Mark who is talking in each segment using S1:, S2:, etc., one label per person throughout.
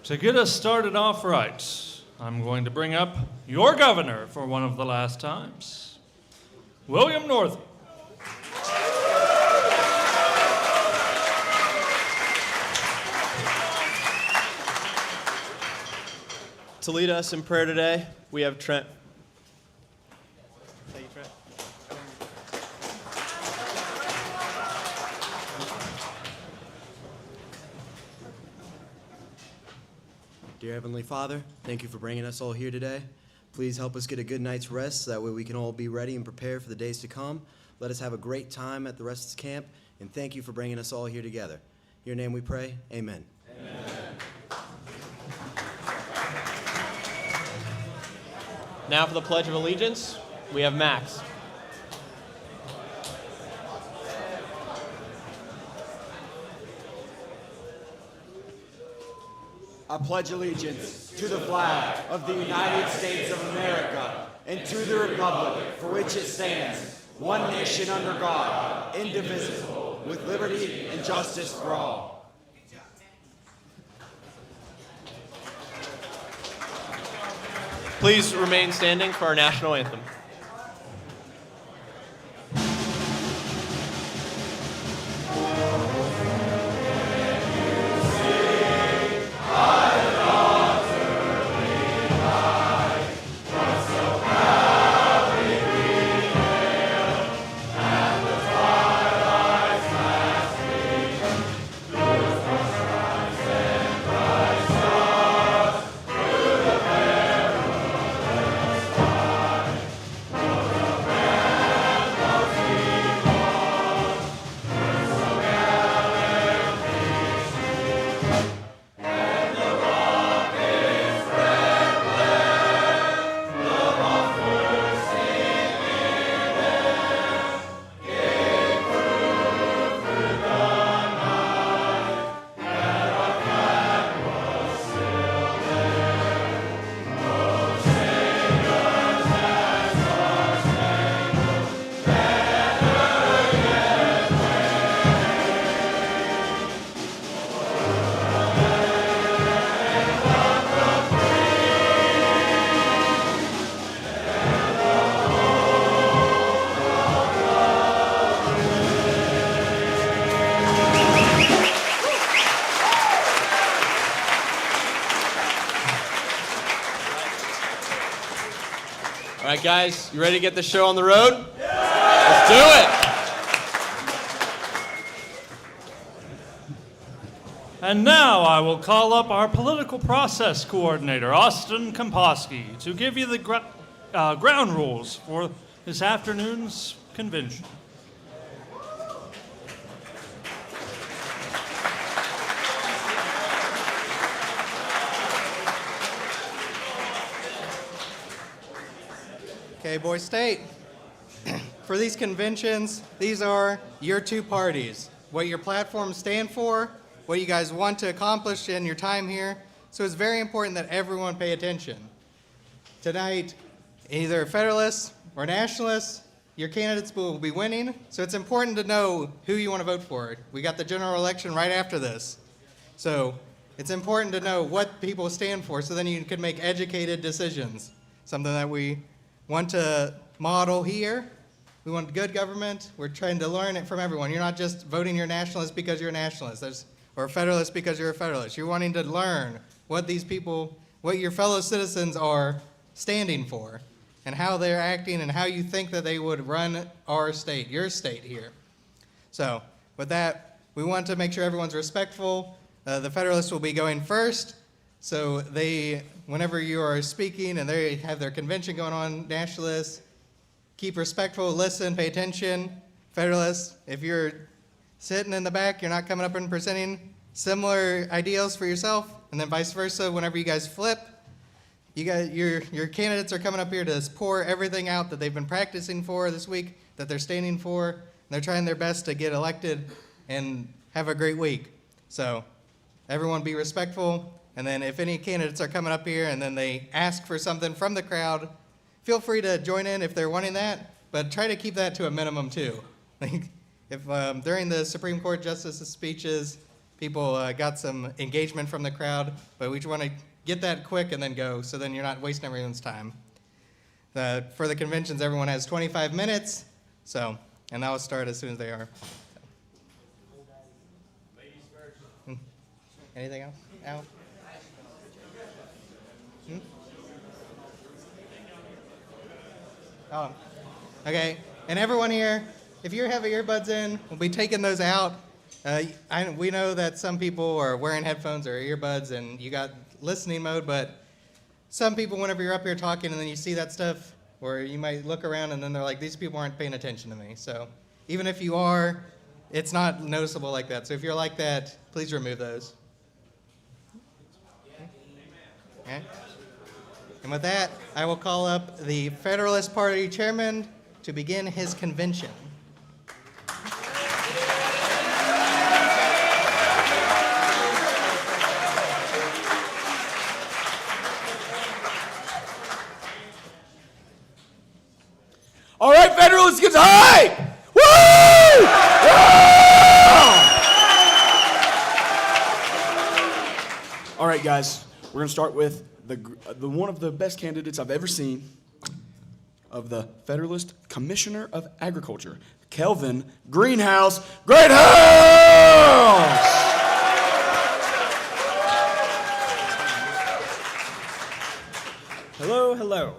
S1: To get us started off right, I'm going to bring up your governor for one of the last times, William Northam.
S2: To lead us in prayer today, we have Trent. Thank you, Trent.
S3: Dear Heavenly Father, thank you for bringing us all here today. Please help us get a good night's rest so that way we can all be ready and prepared for the days to come. Let us have a great time at the rest of this camp, and thank you for bringing us all here together. In your name we pray, amen. Amen.
S2: Now for the Pledge of Allegiance, we have Max.
S4: I pledge allegiance to the flag of the United States of America and to the republic for which it stands, one nation under God, indivisible, with liberty and justice for all.
S2: Please remain standing for our national anthem. All right, guys, you ready to get the show on the road? Yeah! Let's do it!
S1: And now I will call up our political process coordinator, Austin Komposki, to give you the ground rules for this afternoon's convention.
S5: Okay, Boys State, for these conventions, these are your two parties, what your platforms stand for, what you guys want to accomplish in your time here. So it's very important that everyone pay attention. Tonight, either Federalists or Nationalists, your candidates will be winning, so it's important to know who you want to vote for. We got the general election right after this. So it's important to know what people stand for so then you can make educated decisions, something that we want to model here. We want good government. We're trying to learn it from everyone. You're not just voting you're nationalist because you're a nationalist or a federalist because you're a federalist. You're wanting to learn what these people, what your fellow citizens are standing for and how they're acting and how you think that they would run our state, your state here. So with that, we want to make sure everyone's respectful. The Federalists will be going first. So whenever you are speaking and they have their convention going on, Nationalists, keep respectful, listen, pay attention. Federalists, if you're sitting in the back, you're not coming up and presenting similar ideals for yourself, and then vice versa, whenever you guys flip, your candidates are coming up here to pour everything out that they've been practicing for this week, that they're standing for, and they're trying their best to get elected and have a great week. So everyone be respectful. And then if any candidates are coming up here and then they ask for something from the crowd, feel free to join in if they're wanting that, but try to keep that to a minimum too. If during the Supreme Court justices' speeches, People got some engagement from the crowd, but we just want to get that quick and then go, so then you're not wasting everyone's time. For the conventions, everyone has 25 minutes, and that will start as soon as they are. Anything else? Al? Oh, okay. And everyone here, if you have earbuds in, we'll be taking those out. We know that some people are wearing headphones or earbuds and you got listening mode, but some people, whenever you're up here talking and then you see that stuff, or you might look around and then they're like, these people aren't paying attention to me. So even if you are, it's not noticeable like that. So if you're like that, please remove those. Okay. And with that, I will call up the Federalist Party chairman to begin his convention.
S4: All right, Federalists, get high! Woo! All right, guys, we're gonna start with the one of the best candidates I've ever seen of the Federalist Commissioner of Agriculture, Kelvin Greenhouse Greathouse!
S6: Hello, hello.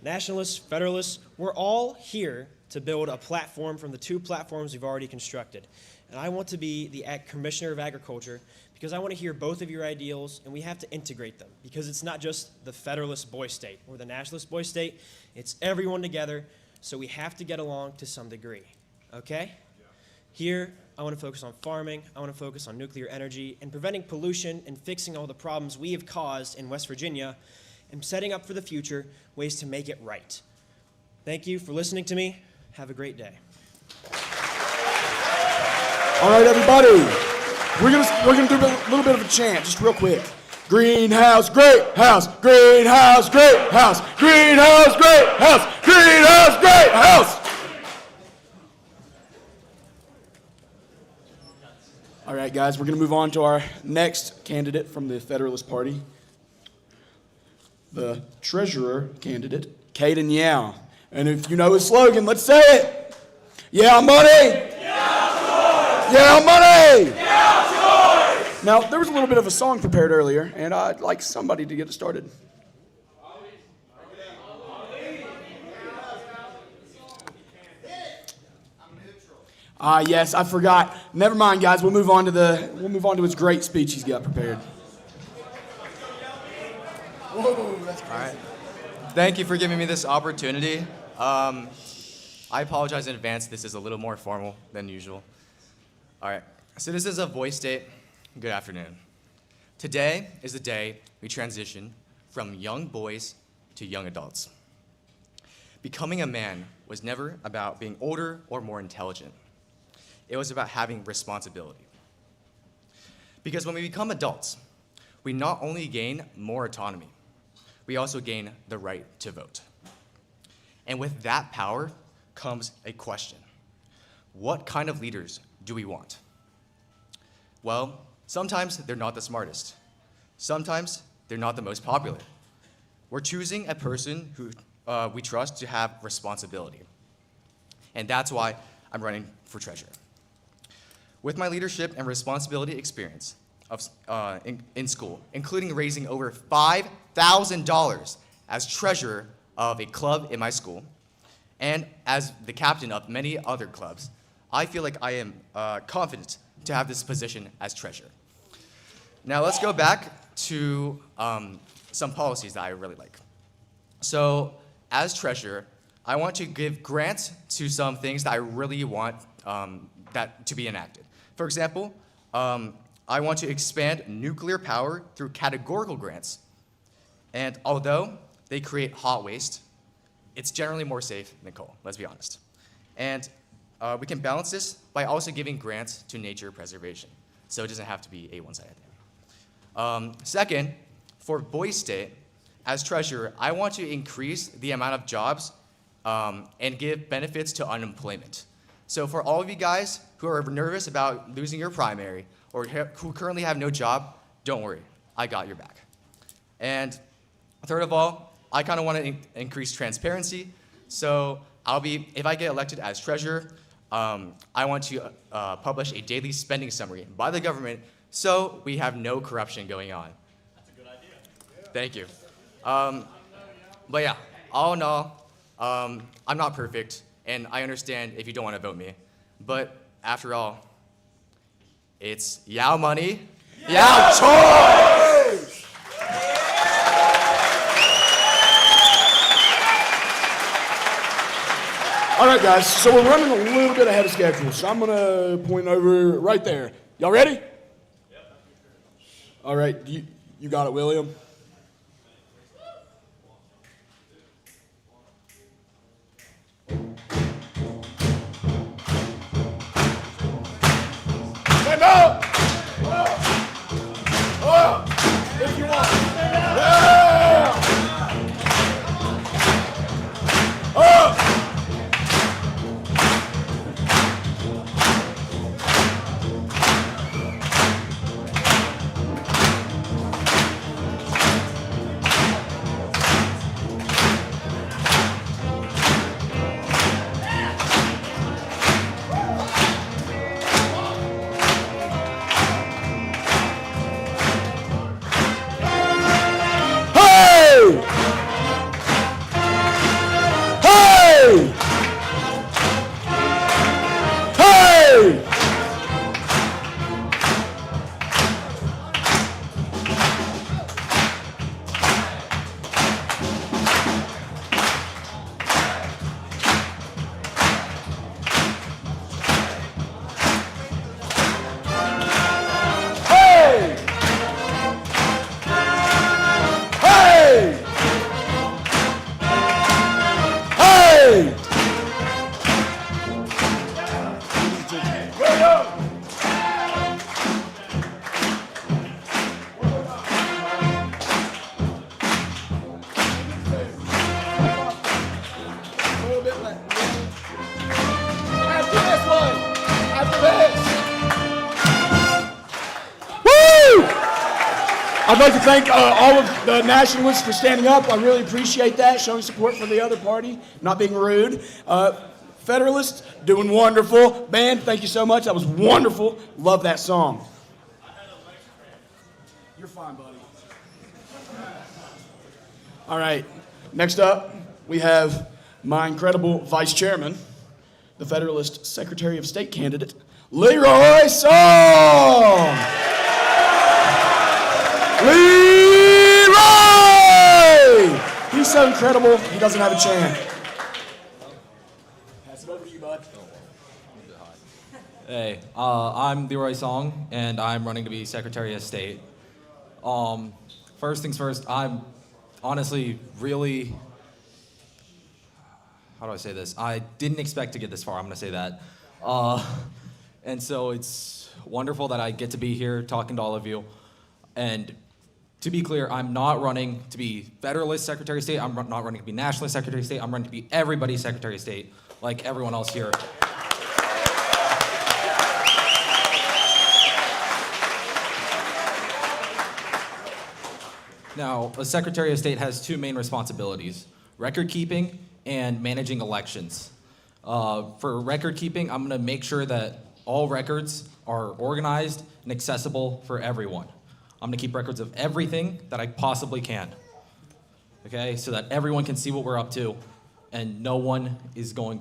S6: Nationalists, Federalists, we're all here to build a platform from the two platforms we've already constructed. And I want to be the Commissioner of Agriculture because I want to hear both of your ideals, and we have to integrate them because it's not just the Federalist boy state or the Nationalist boy state, it's everyone together, so we have to get along to some degree, okay? Yeah. Here, I want to focus on farming, I want to focus on nuclear energy, and preventing pollution and fixing all the problems we have caused in West Virginia, and setting up for the future ways to make it right. Thank you for listening to me. Have a great day.
S4: All right, everybody. We're gonna do a little bit of a chant, just real quick. Greenhouse, great house, greenhouse, great house, greenhouse, great house, greenhouse, great house. All right, guys, we're gonna move on to our next candidate from the Federalist Party, the treasurer candidate, Caden Yao. And if you know his slogan, let's say it. Yeah, money. Yeah, money. Now, there was a little bit of a song prepared earlier, and I'd like somebody to get it started. Yes, I forgot. Never mind, guys. We'll move on to his great speech he's got prepared.
S7: Whoa, that's crazy. All right. Thank you for giving me this opportunity. I apologize in advance. This is a little more formal than usual. All right. So this is a voice state. Good afternoon. Today is the day we transition from young boys to young adults. Becoming a man was never about being older or more intelligent. It was about having responsibility. Because when we become adults, we not only gain more autonomy, we also gain the right to vote. And with that power comes a question. What kind of leaders do we want? Well, sometimes they're not the smartest. Sometimes they're not the most popular. We're choosing a person who we trust to have responsibility. And that's why I'm running for treasurer. With my leadership and responsibility experience in school, including raising over $5,000 as treasurer of a club in my school, and as the captain of many other clubs, I feel like I am confident to have this position as treasurer. Now let's go back to some policies that I really like. So as treasurer, I want to give grants to some things that I really want that to be enacted. For example, I want to expand nuclear power through categorical grants. And although they create hot waste, it's generally more safe than coal, let's be honest. And we can balance this by also giving grants to nature preservation. So it doesn't have to be a one-sided thing. Second, for Boise State, as treasurer, I want to increase the amount of jobs and give benefits to unemployment. So for all of you guys who are nervous about losing your primary or who currently have no job, don't worry. I got your back. And third of all, I kind of want to increase transparency. So if I get elected as treasurer, I want to publish a daily spending summary by the government so we have no corruption going on. That's a good idea. Thank you. But yeah, all in all, I'm not perfect, and I understand if you don't want to vote me. But after all, it's Yao money, Yao choice!
S8: All right, guys, so we're running a little bit ahead of schedule, so I'm going to point over right there. Y'all ready? Yep. All right, you got it, William. Stand up! If you want. Yeah! Up! I'd like to thank all of the nationalists for standing up. I really appreciate that, showing support for the other party, not being rude. Federalists, doing wonderful. Band, thank you so much. That was wonderful. Love that song. You're fine, buddy. All right, next up, we have my incredible vice chairman, the Federalist Secretary of State candidate, Leroy Song! Leroy! He's so incredible, he doesn't have a chance. Pass it over to you, bud.
S9: Hey, I'm Leroy Song, and I'm running to be Secretary of State. First things first, I'm honestly really, how do I say this? I didn't expect to get this far, I'm gonna say that. And so it's wonderful that I get to be here talking to all of you. And to be clear, I'm not running to be Federalist Secretary of State. I'm not running to be Nationalist Secretary of State. I'm running to be everybody's Secretary of State, like everyone else here. Now, a Secretary of State has two main responsibilities: record keeping and managing elections. For record keeping, I'm gonna make sure that all records are organized and accessible for everyone. I'm gonna keep records of everything that I possibly can, okay? So that everyone can see what we're up to, and no one's gonna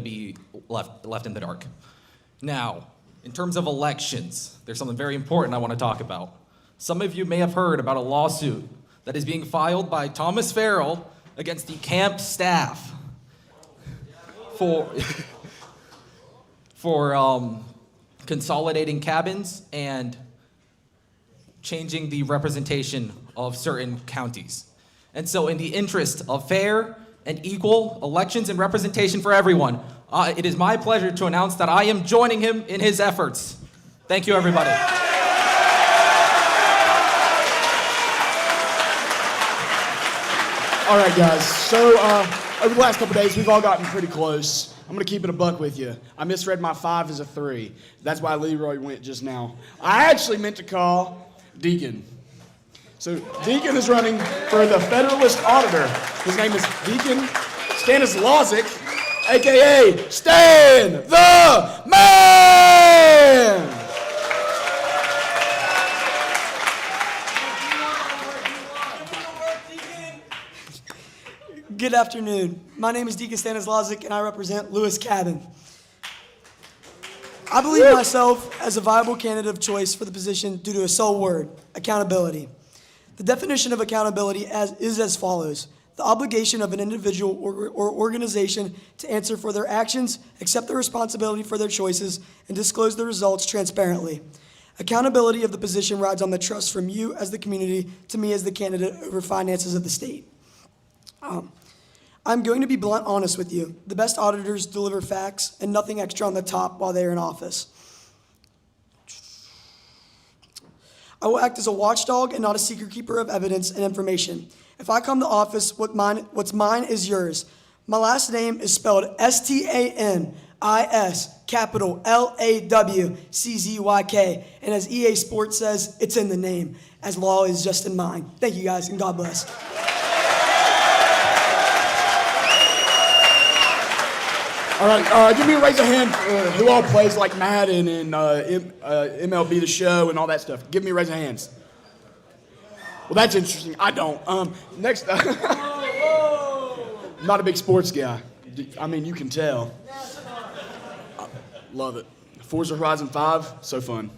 S9: be left in the dark. Now, in terms of elections, there's something very important I wanna talk about. Some of you may have heard about a lawsuit that is being filed by Thomas Farrell against the camp staff for consolidating cabins and changing the representation of certain counties. And so in the interest of fair and equal elections and representation for everyone, it is my pleasure to announce that I am joining him in his efforts. Thank you, everybody.
S8: All right, guys, so over the last couple days, we've all gotten pretty close. I'm going to keep it a buck with you. I misread my 5 as a 3. That's why Leroy went just now. I actually meant to call Deacon. So Deacon is running for the Federalist Auditor. His name is Deacon Stanislazic, a.k.a. Stan the Man!
S10: Good afternoon. My name is Deacon Stanislazic, and I represent Lewis Cabin. I believe myself as a viable candidate of choice for the position due to a sole word: accountability. The definition of accountability is as follows: the obligation of an individual or organization to answer for their actions, accept the responsibility for their choices, and disclose the results transparently. Accountability of the position rides on the trust from you as the community to me as the candidate over finances of the state. I'm going to be blunt honest with you. The best auditors deliver facts and nothing extra on the top while they're in office. I will act as a watchdog and not a secret keeper of evidence and information. If I come to office, what's mine is yours. My last name is spelled S-T-A-N-I-S, capital L-A-W-C-Z-Y-K. And as EA Sports says, it's in the name, as law is just in mine. Thank you guys, and God bless.
S8: All right, give me a raise of hand who all plays like Madden and MLB The Show and all that stuff. Give me a raise of hands. Well, that's interesting. I don't. Next, not a big sports guy. I mean, you can tell. Love it. Forza Horizon 5, so fun.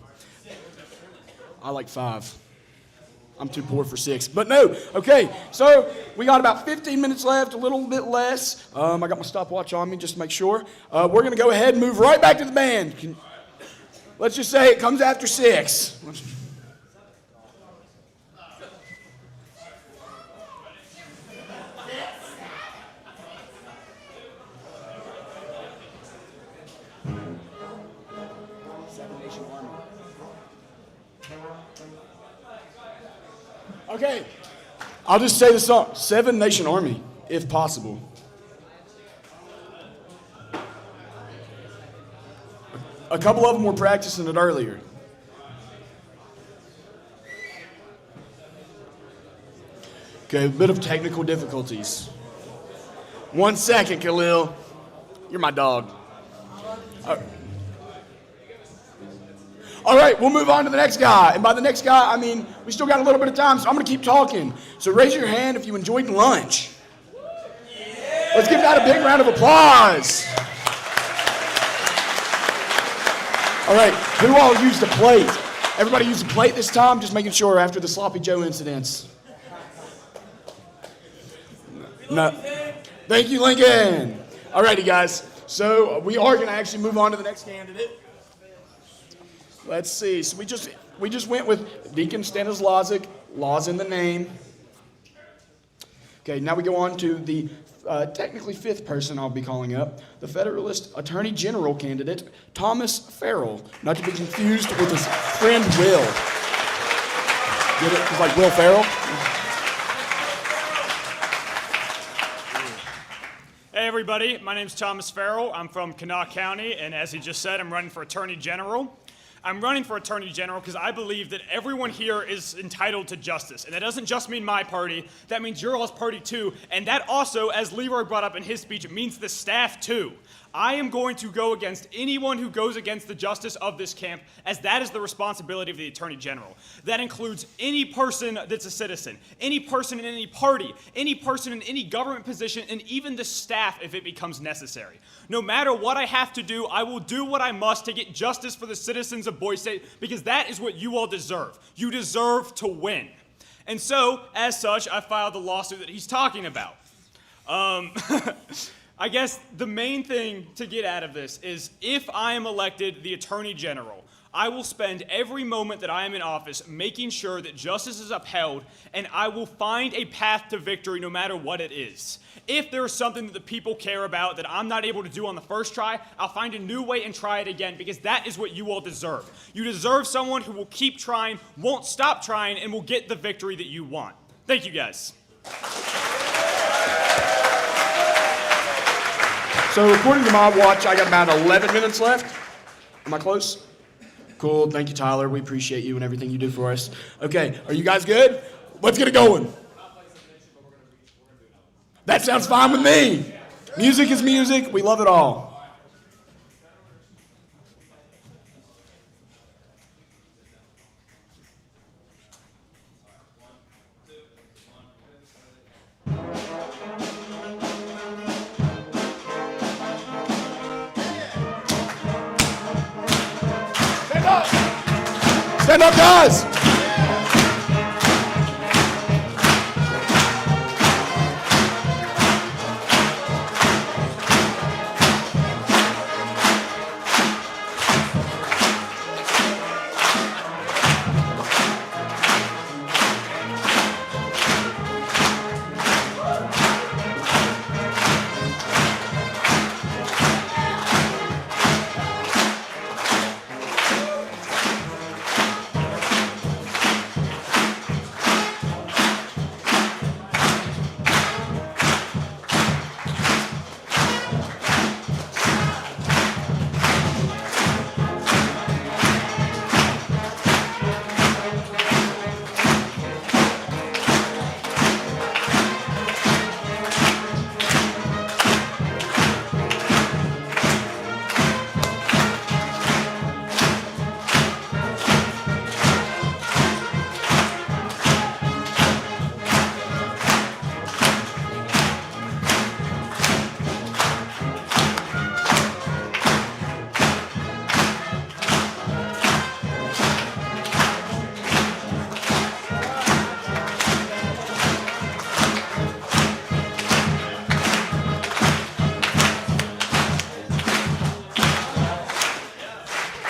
S8: I like 5. I'm too poor for 6, but no. Okay, so we got about 15 minutes left, a little bit less. I got my stopwatch on me just to make sure. We're gonna go ahead and move right back to the band. Let's just say it comes after 6. Okay, I'll just say the song, 7 Nation Army, if possible. A couple of them were practicing it earlier. Okay, a bit of technical difficulties. 1 second, Khalil. You're my dog. All right, we'll move on to the next guy. And by the next guy, I mean, we still got a little bit of time, so I'm going to keep talking. So raise your hand if you enjoyed lunch. Let's give that a big round of applause. All right, who all used a plate? Everybody used a plate this time? Just making sure after the Sloppy Joe incidents. No. Thank you, Lincoln. All righty, guys. So we are going to actually move on to the next candidate. Let's see. So we just went with Deacon Stanislazic, laws in the name. Okay, now we go on to the technically 5th person I'll be calling up, the Federalist Attorney General candidate, Thomas Farrell, not to be confused with his friend Will. Get it? It's like Will Ferrell.
S11: Hey everybody, my name's Thomas Farrell. I'm from Kanawha County, and as he just said, I'm running for Attorney General. I'm running for Attorney General because I believe that everyone here is entitled to justice. And that doesn't just mean my party, that means your all's party too. And that also, as Leroy brought up in his speech, it means the staff too. I am going to go against anyone who goes against the justice of this camp, as that is the responsibility of the Attorney General. That includes any person that's a citizen, any person in any party, any person in any government position, and even the staff if it becomes necessary. No matter what I have to do, I will do what I must to get justice for the citizens of Boise State, because that is what you all deserve. You deserve to win. And so, as such, I filed the lawsuit that he's talking about. I guess the main thing to get out of this is if I am elected the Attorney General, I will spend every moment that I am in office making sure that justice is upheld, and I will find a path to victory no matter what it is. If there is something that the people care about that I'm not able to do on the first try, I'll find a new way and try it again, because that is what you all deserve. You deserve someone who will keep trying, won't stop trying, and will get the victory that you want. Thank you, guys.
S8: So according to my watch, I got about 11 minutes left. Am I close? Cool. Thank you, Tyler. We appreciate you and everything you do for us. Okay, are you guys good? Let's get it going. That sounds fine with me. Music is music. We love it all. Stand up, guys!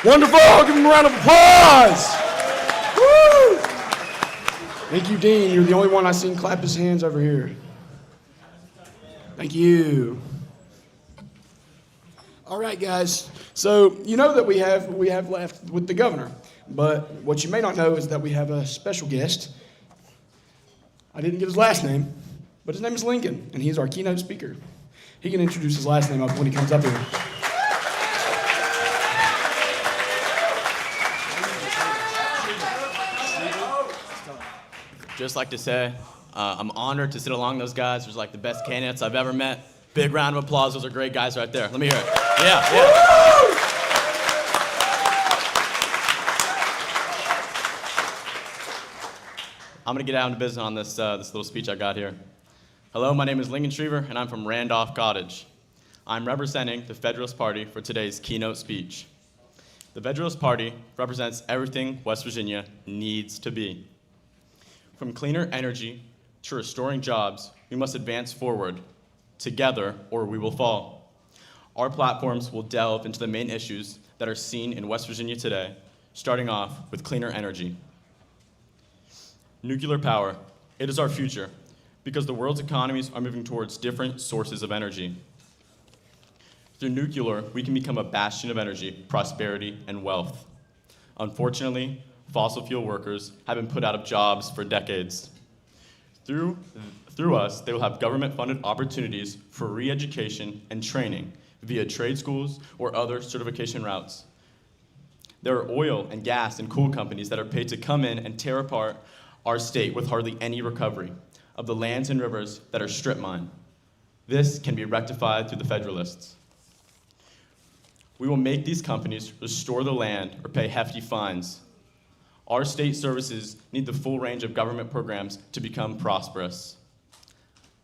S8: Wonderful! Give him a round of applause! Woo! Thank you, Dean. You're the only one I've seen clap his hands over here. Thank you. All right, guys. So you know that we have left with the governor, but what you may not know is that we have a special guest. I didn't get his last name, but his name is Lincoln, and he's our keynote speaker. He can introduce his last name up when he comes up here.
S2: Just like to say, I'm honored to sit along those guys. They're like the best candidates I've ever met. Big round of applause. Those are great guys right there. Let me hear it. Yeah. I'm going to get out into business on this little speech I got here. Hello, my name is Lincoln Shriver, and I'm from Randolph Cottage. I'm representing the Federalist Party for today's keynote speech. The Federalist Party represents everything West Virginia needs to be. From cleaner energy to restoring jobs, we must advance forward, together or we will fall. Our platforms will delve into the main issues that are seen in West Virginia today, starting off with cleaner energy. Nuclear power, it is our future, because the world's economies are moving towards different sources of energy. Through nuclear, we can become a bastion of energy, prosperity, and wealth. Unfortunately, fossil fuel workers have been put out of jobs for decades. Through us, they will have government-funded opportunities for re-education and training via trade schools or other certification routes. There are oil and gas and coal companies that are paid to come in and tear apart our state with hardly any recovery of the lands and rivers that are strip mined. This can be rectified through the Federalists. We will make these companies restore the land or pay hefty fines. Our state services need the full range of government programs to become prosperous.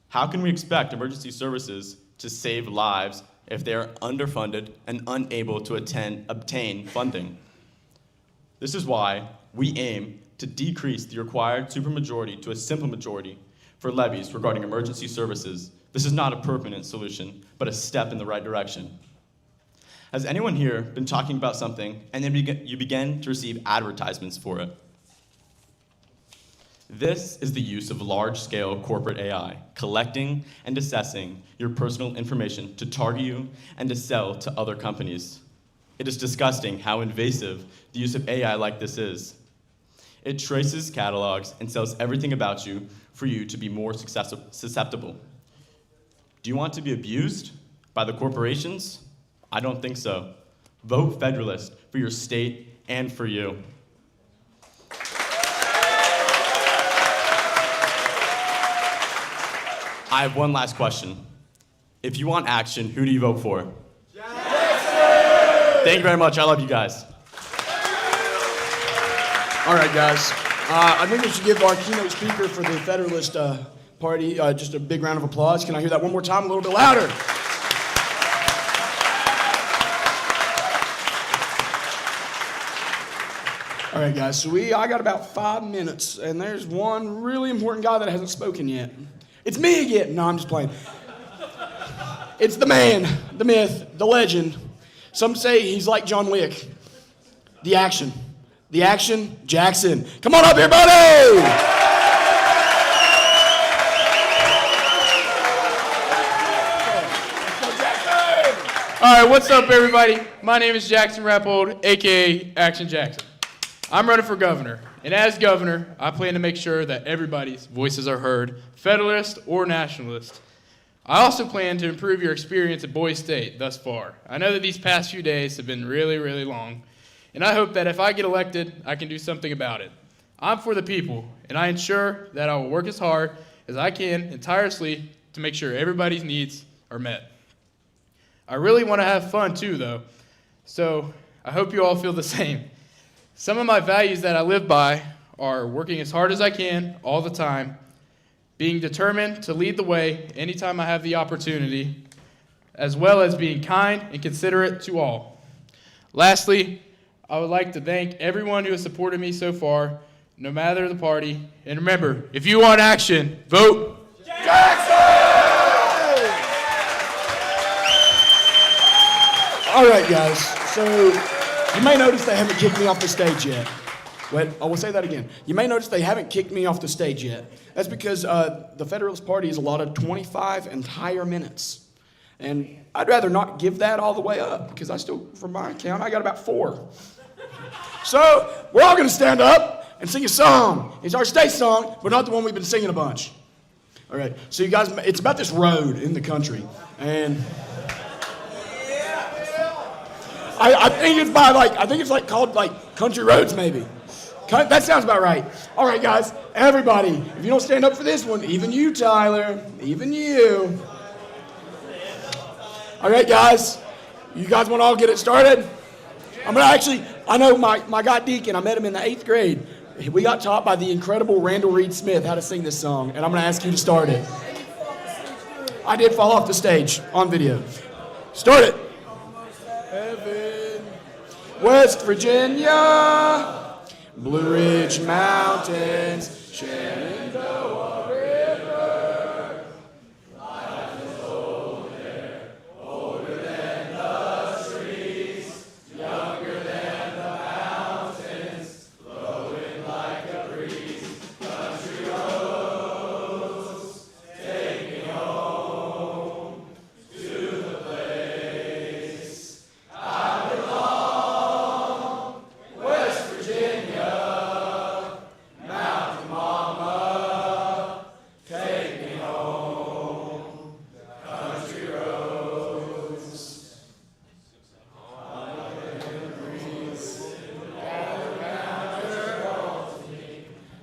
S2: How can we expect emergency services to save lives if they are underfunded and unable to obtain funding? This is why we aim to decrease the required supermajority to a simple majority for levies regarding emergency services. This is not a permanent solution, but a step in the right direction. Has anyone here been talking about something and then you begin to receive advertisements for it? This is the use of large-scale corporate AI, collecting and assessing your personal information to target you and to sell to other companies. It is disgusting how invasive the use of AI like this is. It traces catalogs and sells everything about you for you to be more susceptible. Do you want to be abused? by the corporations? I don't think so. Vote Federalist for your state and for you. I have one last question. If you want action, who do you vote for? Jackson! Thank you very much. I love you guys.
S8: All right, guys. I think we should give our keynote speaker for the Federalist Party just a big round of applause. Can I hear that one more time, a little bit louder? All right, guys. So I got about 5 minutes, and there's one really important guy that hasn't spoken yet. It's me again. No, I'm just playing. It's the man, the myth, the legend. Some say he's like John Wick. The action, Jackson. Come on up here, buddy!
S12: All right, what's up, everybody? My name is Jackson Rappold, a.k.a. Action Jackson. I'm running for governor, and as governor, I plan to make sure that everybody's voices are heard, Federalist or Nationalist. I also plan to improve your experience at Boise State thus far. I know that these past few days have been really, really long, and I hope that if I get elected, I can do something about it. I'm for the people, and I ensure that I will work as hard as I can and tirelessly to make sure everybody's needs are met. I really want to have fun too, though, so I hope you all feel the same. Some of my values that I live by are working as hard as I can all the time, being determined to lead the way anytime I have the opportunity, as well as being kind and considerate to all. Lastly, I would like to thank everyone who has supported me so far, no matter the party. And remember, if you want action, vote Jackson!
S8: All right, guys. So you may notice they haven't kicked me off the stage yet. Wait, I will say that again. You may notice they haven't kicked me off the stage yet. That's because the Federalist Party is allotted 25 entire minutes. And I'd rather not give that all the way up, because I still, from my count, I got about 4. So we're all going to stand up and sing a song. It's our state song, but not the one we've been singing a bunch. All right, so you guys, it's about this road in the country. And I think it's called Country Roads, maybe. That sounds about right. All right, guys, everybody, if you don't stand up for this one, even you, Tyler, even you. All right, guys, you guys want to all get it started? I know my guy Deacon, I met him in the 8th grade. We got taught by the incredible Randall Reed Smith how to sing this song, and I'm going to ask you to start it. I did fall off the stage on video. Start it. Heaven, West Virginia, Blue Ridge Mountains, Shenandoah River. Life is old there, older than the trees, younger than the mountains, flowing like a breeze. Country roads, take me home to the place I belong. West Virginia, Mountain Mama, take me home. Country roads,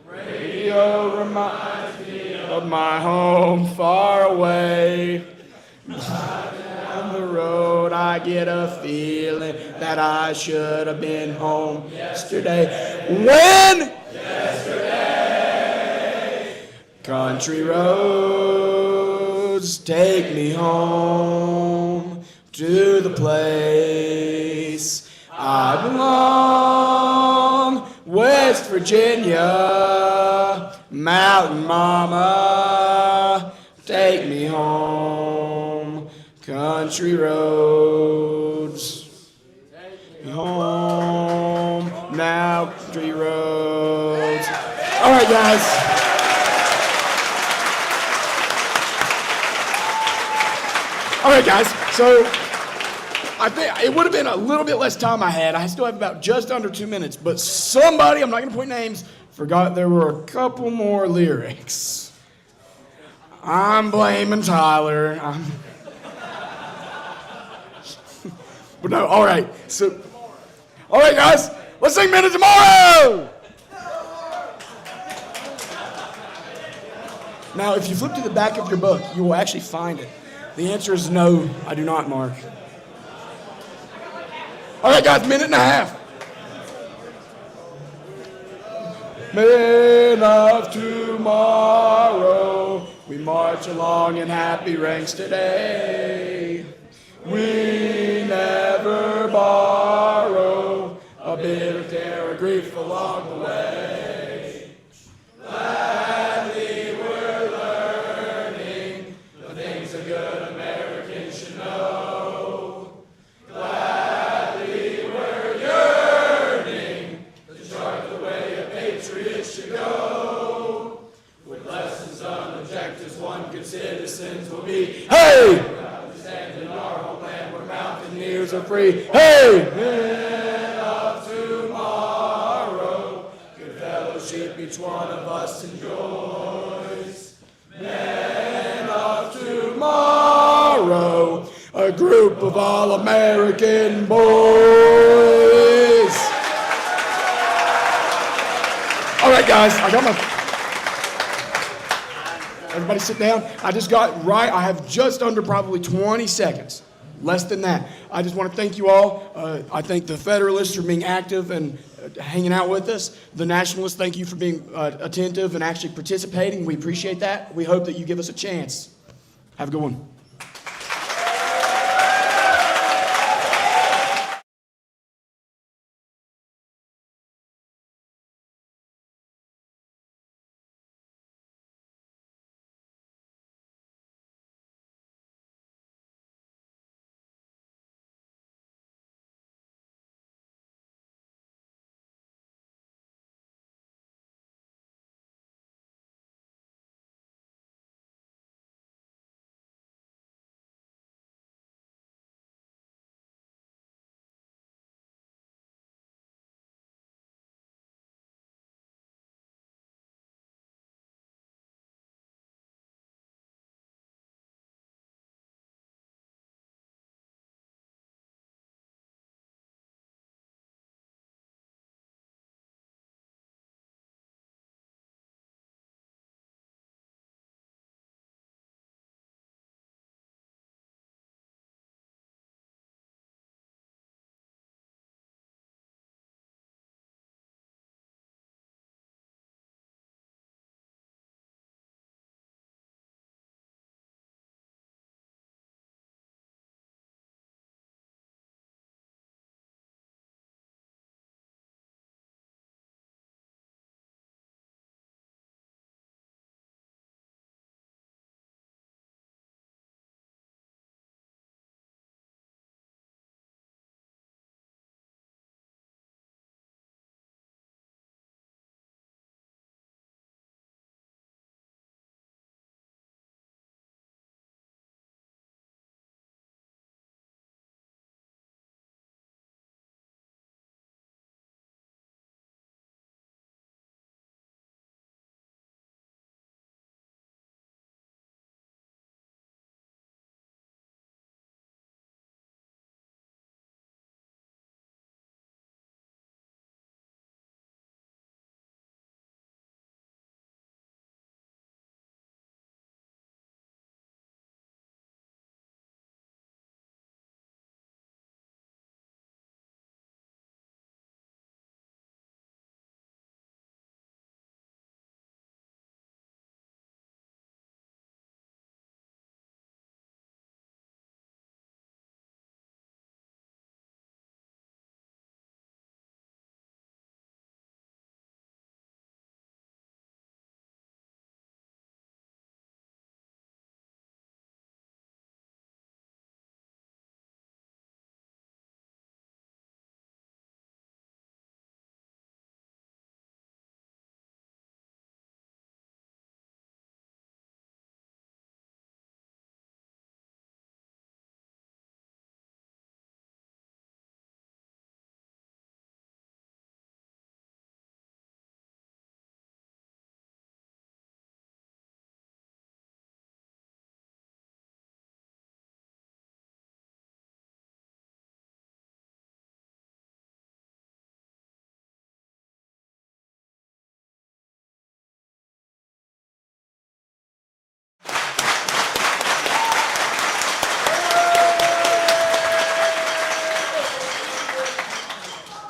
S8: radio reminds me of my home far away. On the road, I get a feeling that I should have been home yesterday. When? Yesterday. Country roads, take me home to the place I belong. West Virginia, Mountain Mama, take me home. Country roads, take me home. Now, country roads. All right, guys. All right, guys. So I think it would have been a little bit less time I had. I still have about just under 2 minutes, but somebody, I'm not going to point names, forgot there were a couple more lyrics. I'm blaming Tyler. But no, all right. So, all right, guys, let's sing Men of Tomorrow. Now, if you flip to the back of your book, you will actually find it. The answer is no, I do not, Mark. All right, guys, minute and a half. Men of tomorrow, we march along in happy ranks today. We never borrow a bit of care or grief along the way. Gladly we're learning the things a good American should know. Gladly we're yearning to chart the way a patriot should go. With lessons on objectives, one good citizens will be. Hey! Understanding our homeland where mountaineers are free. Hey! Men of tomorrow, good fellowship each one of us enjoys. Men of tomorrow, a group of all-American boys. All right, guys, I got my... Everybody sit down. I have just under probably 20 seconds. Less than that. I just want to thank you all. I thank the Federalists for being active and hanging out with us. The Nationalists, thank you for being attentive and actually participating. We appreciate that. We hope that you give us a chance. Have a good one.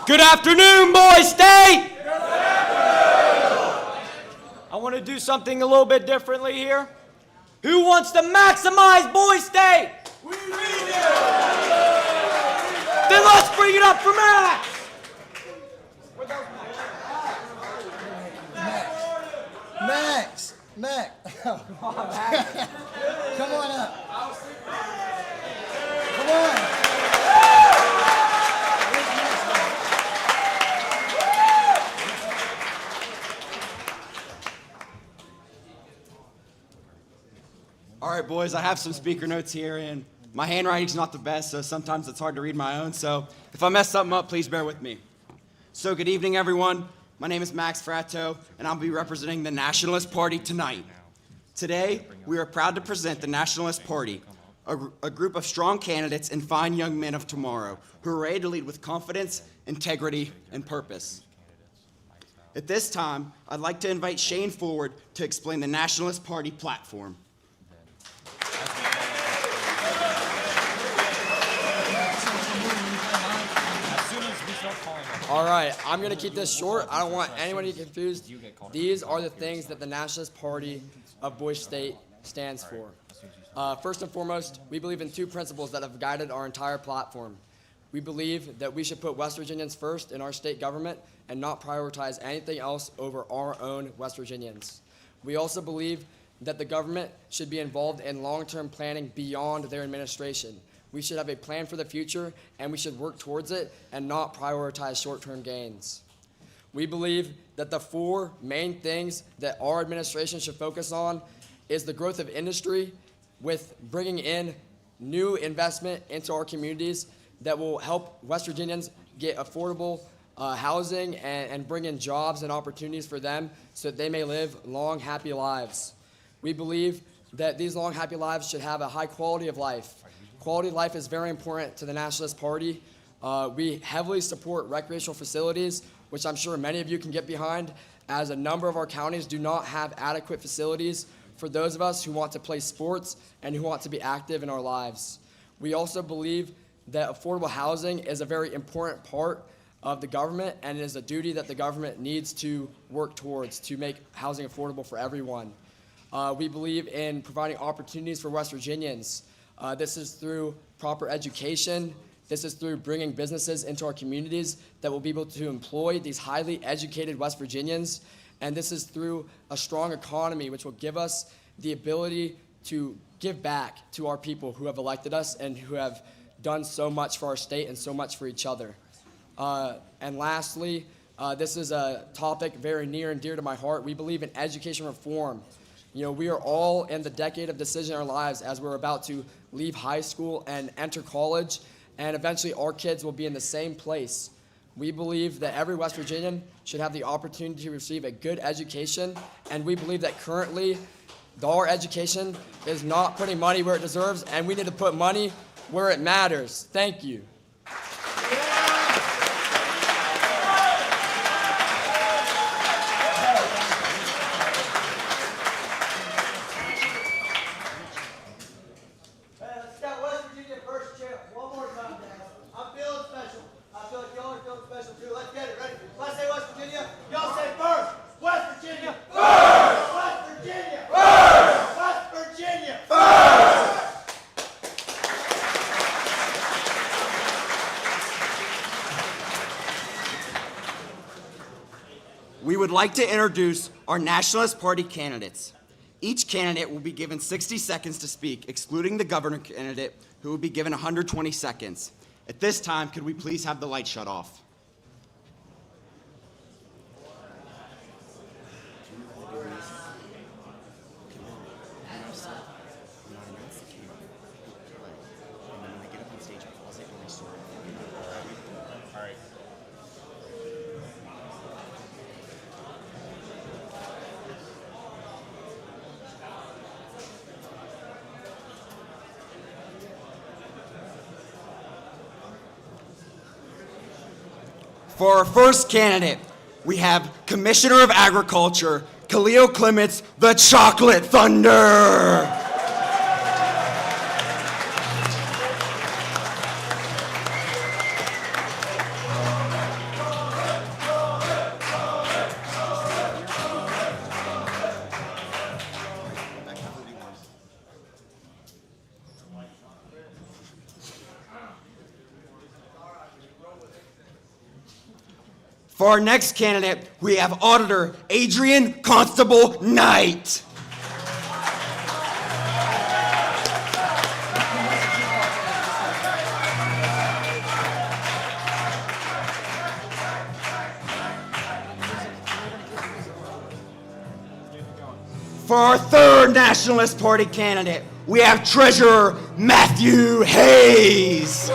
S4: Good afternoon, Boys State! I want to do something a little bit differently here. Who wants to maximize Boys State? We do! Then let's bring it up for Max!
S13: Max. Come on, Max. Come on up. Come on.
S4: All right, boys, I have some speaker notes here, and my handwriting's not the best, so sometimes it's hard to read my own. So if I mess something up, please bear with me. So good evening, everyone. My name is Max Fratto, and I'll be representing the Nationalist Party tonight. Today, we are proud to present the Nationalist Party, a group of strong candidates and fine young men of tomorrow who are ready to lead with confidence, integrity, and purpose. At this time, I'd like to invite Shane forward to explain the Nationalist Party platform.
S14: All right, I'm going to keep this short. I don't want anyone to get confused. These are the things that the Nationalist Party of Boise State stands for. First and foremost, we believe in two principles that have guided our entire platform. We believe that we should put West Virginians first in our state government and not prioritize anything else over our own West Virginians. We also believe that the government should be involved in long-term planning beyond their administration. We should have a plan for the future, and we should work towards it and not prioritize short-term gains. We believe that the four main things that our administration should focus on is the growth of industry with bringing in new investment into our communities that will help West Virginians get affordable housing and bring in jobs and opportunities for them so that they may live long, happy lives. We believe that these long, happy lives should have a high quality of life. Quality of life is very important to the Nationalist Party. We heavily support recreational facilities, which I'm sure many of you can get behind, as a number of our counties do not have adequate facilities for those of us who want to play sports and who want to be active in our lives. We also believe that affordable housing is a very important part of the government and is a duty that the government needs to work towards to make housing affordable for everyone. We believe in providing opportunities for West Virginians. This is through proper education. This is through bringing businesses into our communities that will be able to employ these highly educated West Virginians. And this is through a strong economy, which will give us the ability to give back to our people who have elected us and who have done so much for our state and so much for each other. And lastly, this is a topic very near and dear to my heart. We believe in education reform. You know, we are all in the decade of decision in our lives as we're about to leave high school and enter college, and eventually our kids will be in the same place. We believe that every West Virginian should have the opportunity to receive a good education, and we believe that currently our education is not putting money where it deserves, and we need to put money where it matters. Thank you.
S4: We would like to introduce our Nationalist Party candidates. Each candidate will be given 60 seconds to speak, excluding the governor candidate, who will be given 120 seconds. At this time, could we please have the light shut off? For our first candidate, we have Commissioner of Agriculture, Khalil Clements, the Chocolate Thunder. For our next candidate, we have Auditor Adrian Constable Knight. For our third Nationalist Party candidate, we have Treasurer Matthew Hayes.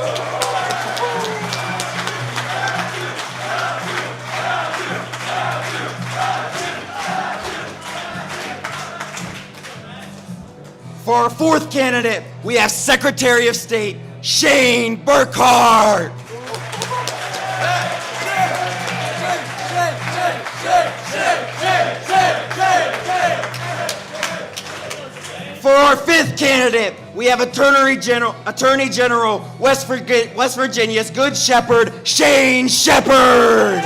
S4: For our fourth candidate, we have Secretary of State Shane Burkhart. For our fifth candidate, we have Attorney General West Virginia's Good Shepherd, Shane Shepherd.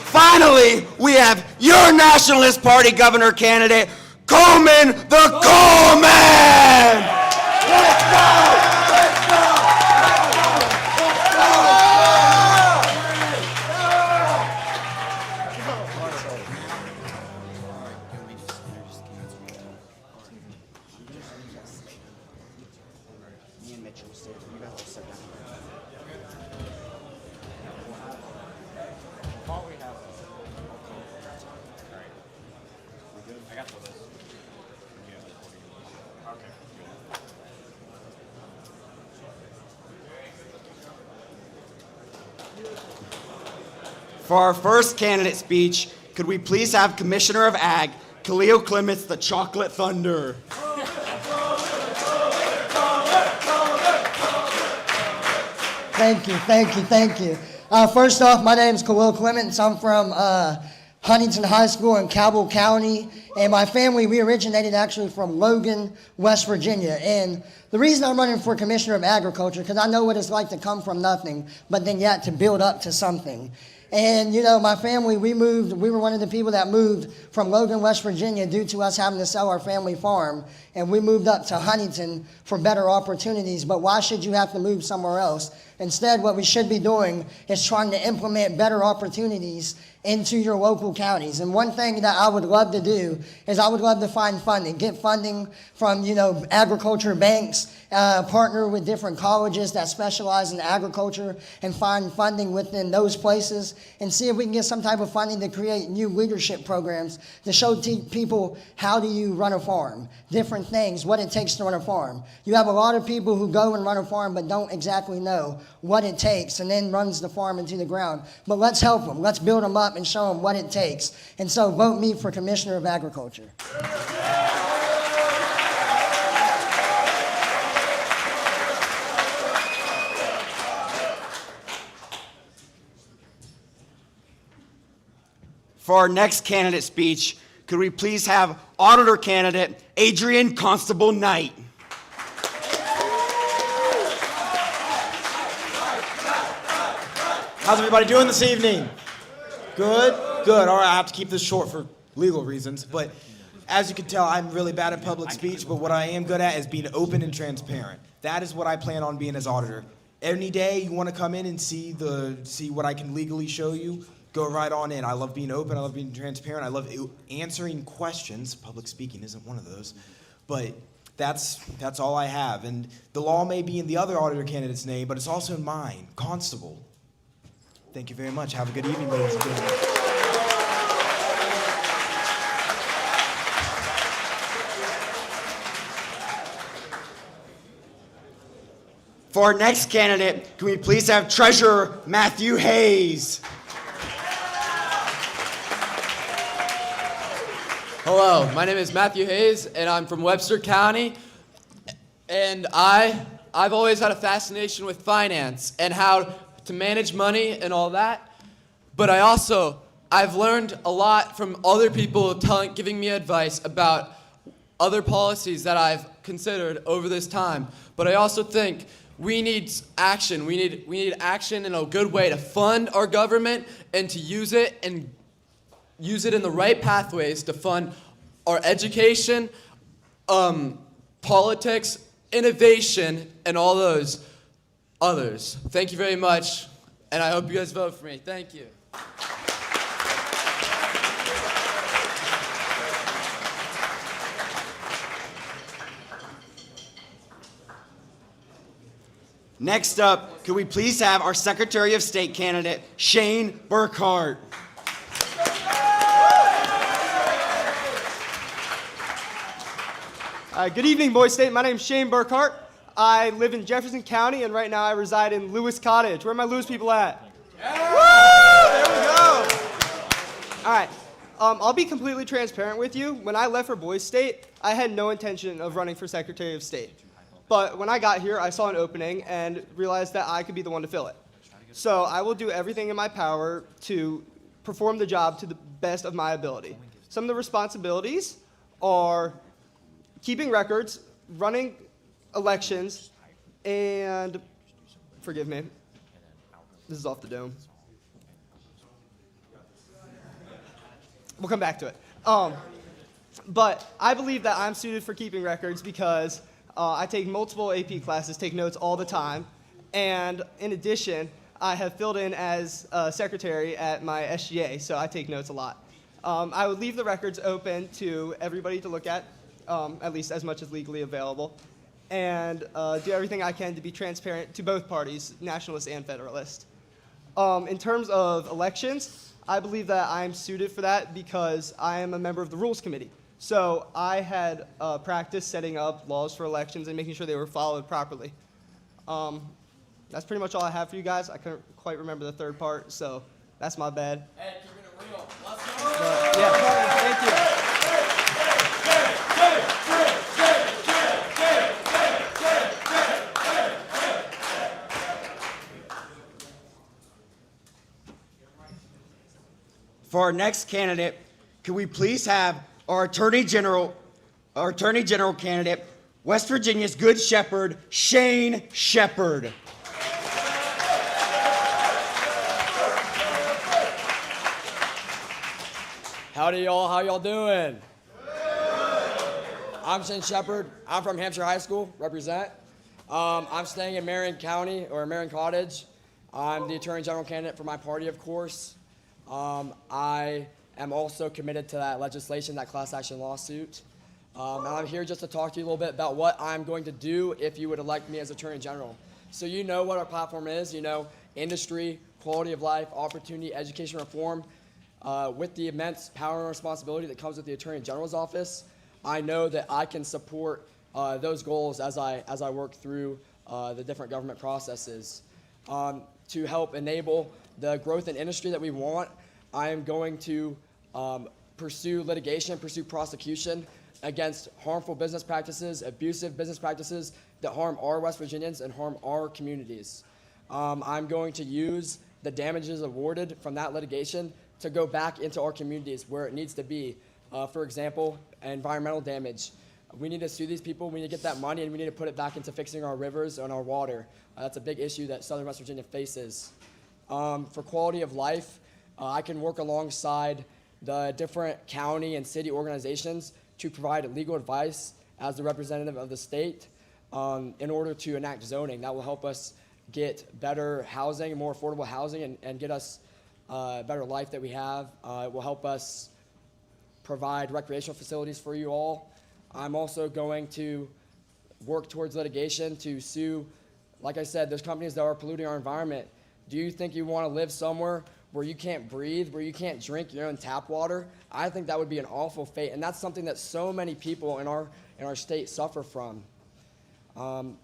S4: Finally, we have your Nationalist Party governor candidate, Coleman the Coleman. Let's go! For our first candidate speech, could we please have Commissioner of Ag, Khalil Clements, the Chocolate Thunder.
S10: Thank you. First off, my name is Khalil Clements. I'm from Huntington High School in Cabell County, and my family, we originated actually from Logan, West Virginia. And the reason I'm running for Commissioner of Agriculture, because I know what it's like to come from nothing, but then yet to build up to something. And, you know, my family, we were one of the people that moved from Logan, West Virginia due to us having to sell our family farm. And we moved up to Huntington for better opportunities. But why should you have to move somewhere else? Instead, what we should be doing is trying to implement better opportunities into your local counties. And one thing that I would love to do is I would love to find funding, get funding from, you know, agriculture banks, partner with different colleges that specialize in agriculture and find funding within those places and see if we can get some type of funding to create new leadership programs to show people how do you run a farm, different things, what it takes to run a farm. You have a lot of people who go and run a farm but don't exactly know what it takes and then runs the farm into the ground. But let's help them. Let's build them up and show them what it takes. And so vote me for Commissioner of Agriculture.
S4: For our next candidate speech, could we please have Auditor candidate Adrian Constable Knight.
S15: How's everybody doing this evening? Good? Good. All right, I have to keep this short for legal reasons, but as you can tell, I'm really bad at public speech, but what I am good at is being open and transparent. That is what I plan on being as auditor. Any day you want to come in and see what I can legally show you, go right on in. I love being open, I love being transparent, I love answering questions. Public speaking isn't one of those, but that's all I have. And the law may be in the other auditor candidate's name, but it's also in mine, Constable. Thank you very much. Have a good evening, ladies and gentlemen.
S4: For our next candidate, can we please have Treasurer Matthew Hayes?
S16: Hello, my name is Matthew Hayes, and I'm from Webster County. And I've always had a fascination with finance and how to manage money and all that. But I've learned a lot from other people giving me advice about other policies that I've considered over this time. But I also think we need action. We need action in a good way to fund our government and to use it in the right pathways to fund our education, politics, innovation, and all those others. Thank you very much, and I hope you guys vote for me. Thank you.
S4: Next up, could we please have our Secretary of State candidate, Shane Burkhart.
S17: Good evening, Boise State. My name is Shane Burkhart. I live in Jefferson County, and right now I reside in Lewis Cottage. Where are my Lewis people at? Yeah. Woo! There we go. All right. I'll be completely transparent with you. When I left for Boise State, I had no intention of running for Secretary of State. But when I got here, I saw an opening and realized that I could be the one to fill it. So I will do everything in my power to perform the job to the best of my ability. Some of the responsibilities are keeping records, running elections, and, forgive me, this is off the dome. We'll come back to it. But I believe that I'm suited for keeping records because I take multiple AP classes, take notes all the time, and in addition, I have filled in as secretary at my SGA, so I take notes a lot. I would leave the records open to everybody to look at least as much as legally available, and do everything I can to be transparent to both parties, Nationalist and Federalist. In terms of elections, I believe that I'm suited for that because I am a member of the Rules Committee. So I had practiced setting up laws for elections and making sure they were followed properly. That's pretty much all I have for you guys. I couldn't quite remember the third part, so that's my bad.
S16: Hey, keeping it real. Let's go.
S17: But, yeah, thank you.
S4: For our next candidate, could we please have our Attorney General candidate, West Virginia's Good Shepherd, Shane Shepherd.
S14: Howdy, y'all. How y'all doing? I'm Shane Shepherd. I'm from Hampshire High School. Represent. I'm staying in Marion County, or Marion Cottage. I'm the Attorney General candidate for my party, of course. I am also committed to that legislation, that class action lawsuit. And I'm here just to talk to you a little bit about what I'm going to do if you would elect me as Attorney General. So you know what our platform is, you know, industry, quality of life, opportunity, education reform. With the immense power and responsibility that comes with the Attorney General's office, I know that I can support those goals as I work through the different government processes. To help enable the growth in industry that we want, I am going to pursue litigation, pursue prosecution against harmful business practices, abusive business practices that harm our West Virginians and harm our communities. I'm going to use the damages awarded from that litigation to go back into our communities where it needs to be. For example, environmental damage. We need to sue these people, we need to get that money, and we need to put it back into fixing our rivers and our water. That's a big issue that Southern West Virginia faces. For quality of life, I can work alongside the different county and city organizations to provide legal advice as the representative of the state in order to enact zoning. That will help us get better housing, more affordable housing, and get us a better life that we have. It will help us provide recreational facilities for you all. I'm also going to work towards litigation to sue, like I said, those companies that are polluting our environment. Do you think you want to live somewhere where you can't breathe, where you can't drink your own tap water? I think that would be an awful fate, and that's something that so many people in our state suffer from.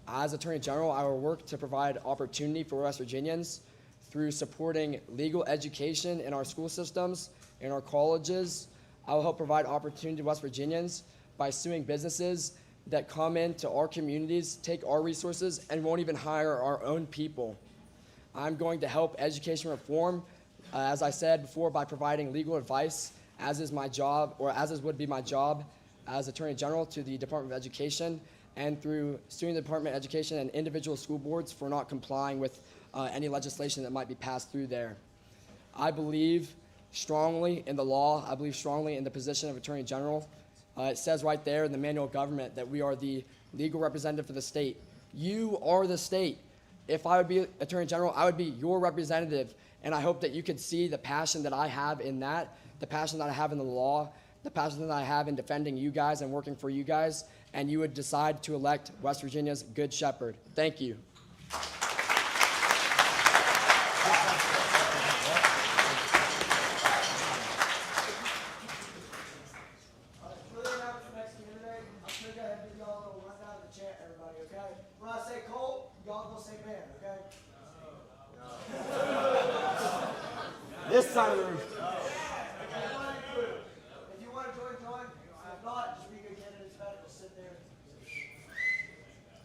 S14: As Attorney General, I will work to provide opportunity for West Virginians through supporting legal education in our school systems, in our colleges. I will help provide opportunity to West Virginians by suing businesses that come into our communities, take our resources, and won't even hire our own people. I'm going to help education reform, as I said before, by providing legal advice, as is my job, or as would be my job as Attorney General, to the Department of Education, and through suing the Department of Education and individual school boards for not complying with any legislation that might be passed through there. I believe strongly in the law. I believe strongly in the position of Attorney General. It says right there in the manual of government that we are the legal representative for the state. You are the state. If I would be Attorney General, I would be your representative. And I hope that you could see the passion that I have in that, the passion that I have in the law, the passion that I have in defending you guys and working for you guys, and you would decide to elect West Virginia's Good Shepherd. Thank you.
S10: When I say Colt, y'all go say man, okay?
S4: This side of the room.
S10: If you want to join, join. If not, just be good candidates about it. Just sit there.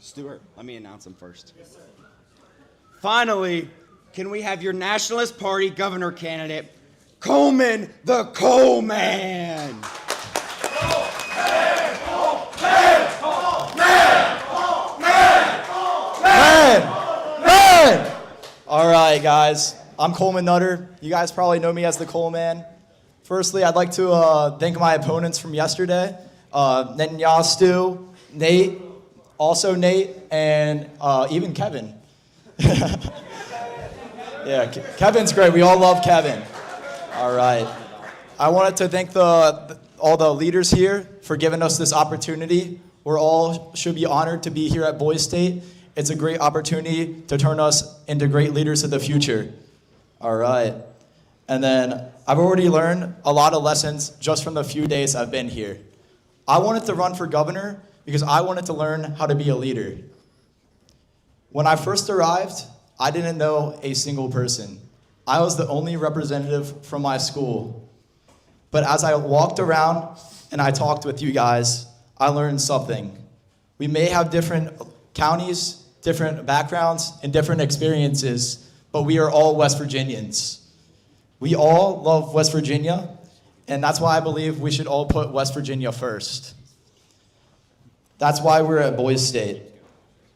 S4: Stuart, let me announce him first. Finally, can we have your Nationalist Party governor candidate, Coleman the Coal Man?
S7: All right, guys. I'm Coleman Nutter. You guys probably know me as the Coal Man. Firstly, I'd like to thank my opponents from yesterday, Netanyahu, Nate, also Nate, and even Kevin. Yeah, Kevin's great. We all love Kevin. All right. I wanted to thank all the leaders here for giving us this opportunity. We're all should be honored to be here at Boys State. It's a great opportunity to turn us into great leaders of the future. All right. And then I've already learned a lot of lessons just from the few days I've been here. I wanted to run for governor because I wanted to learn how to be a leader. When I first arrived, I didn't know a single person. I was the only representative from my school. But as I walked around and I talked with you guys, I learned something. We may have different counties, different backgrounds, and different experiences, but we are all West Virginians. We all love West Virginia, and that's why I believe we should all put West Virginia first. That's why we're at Boys State.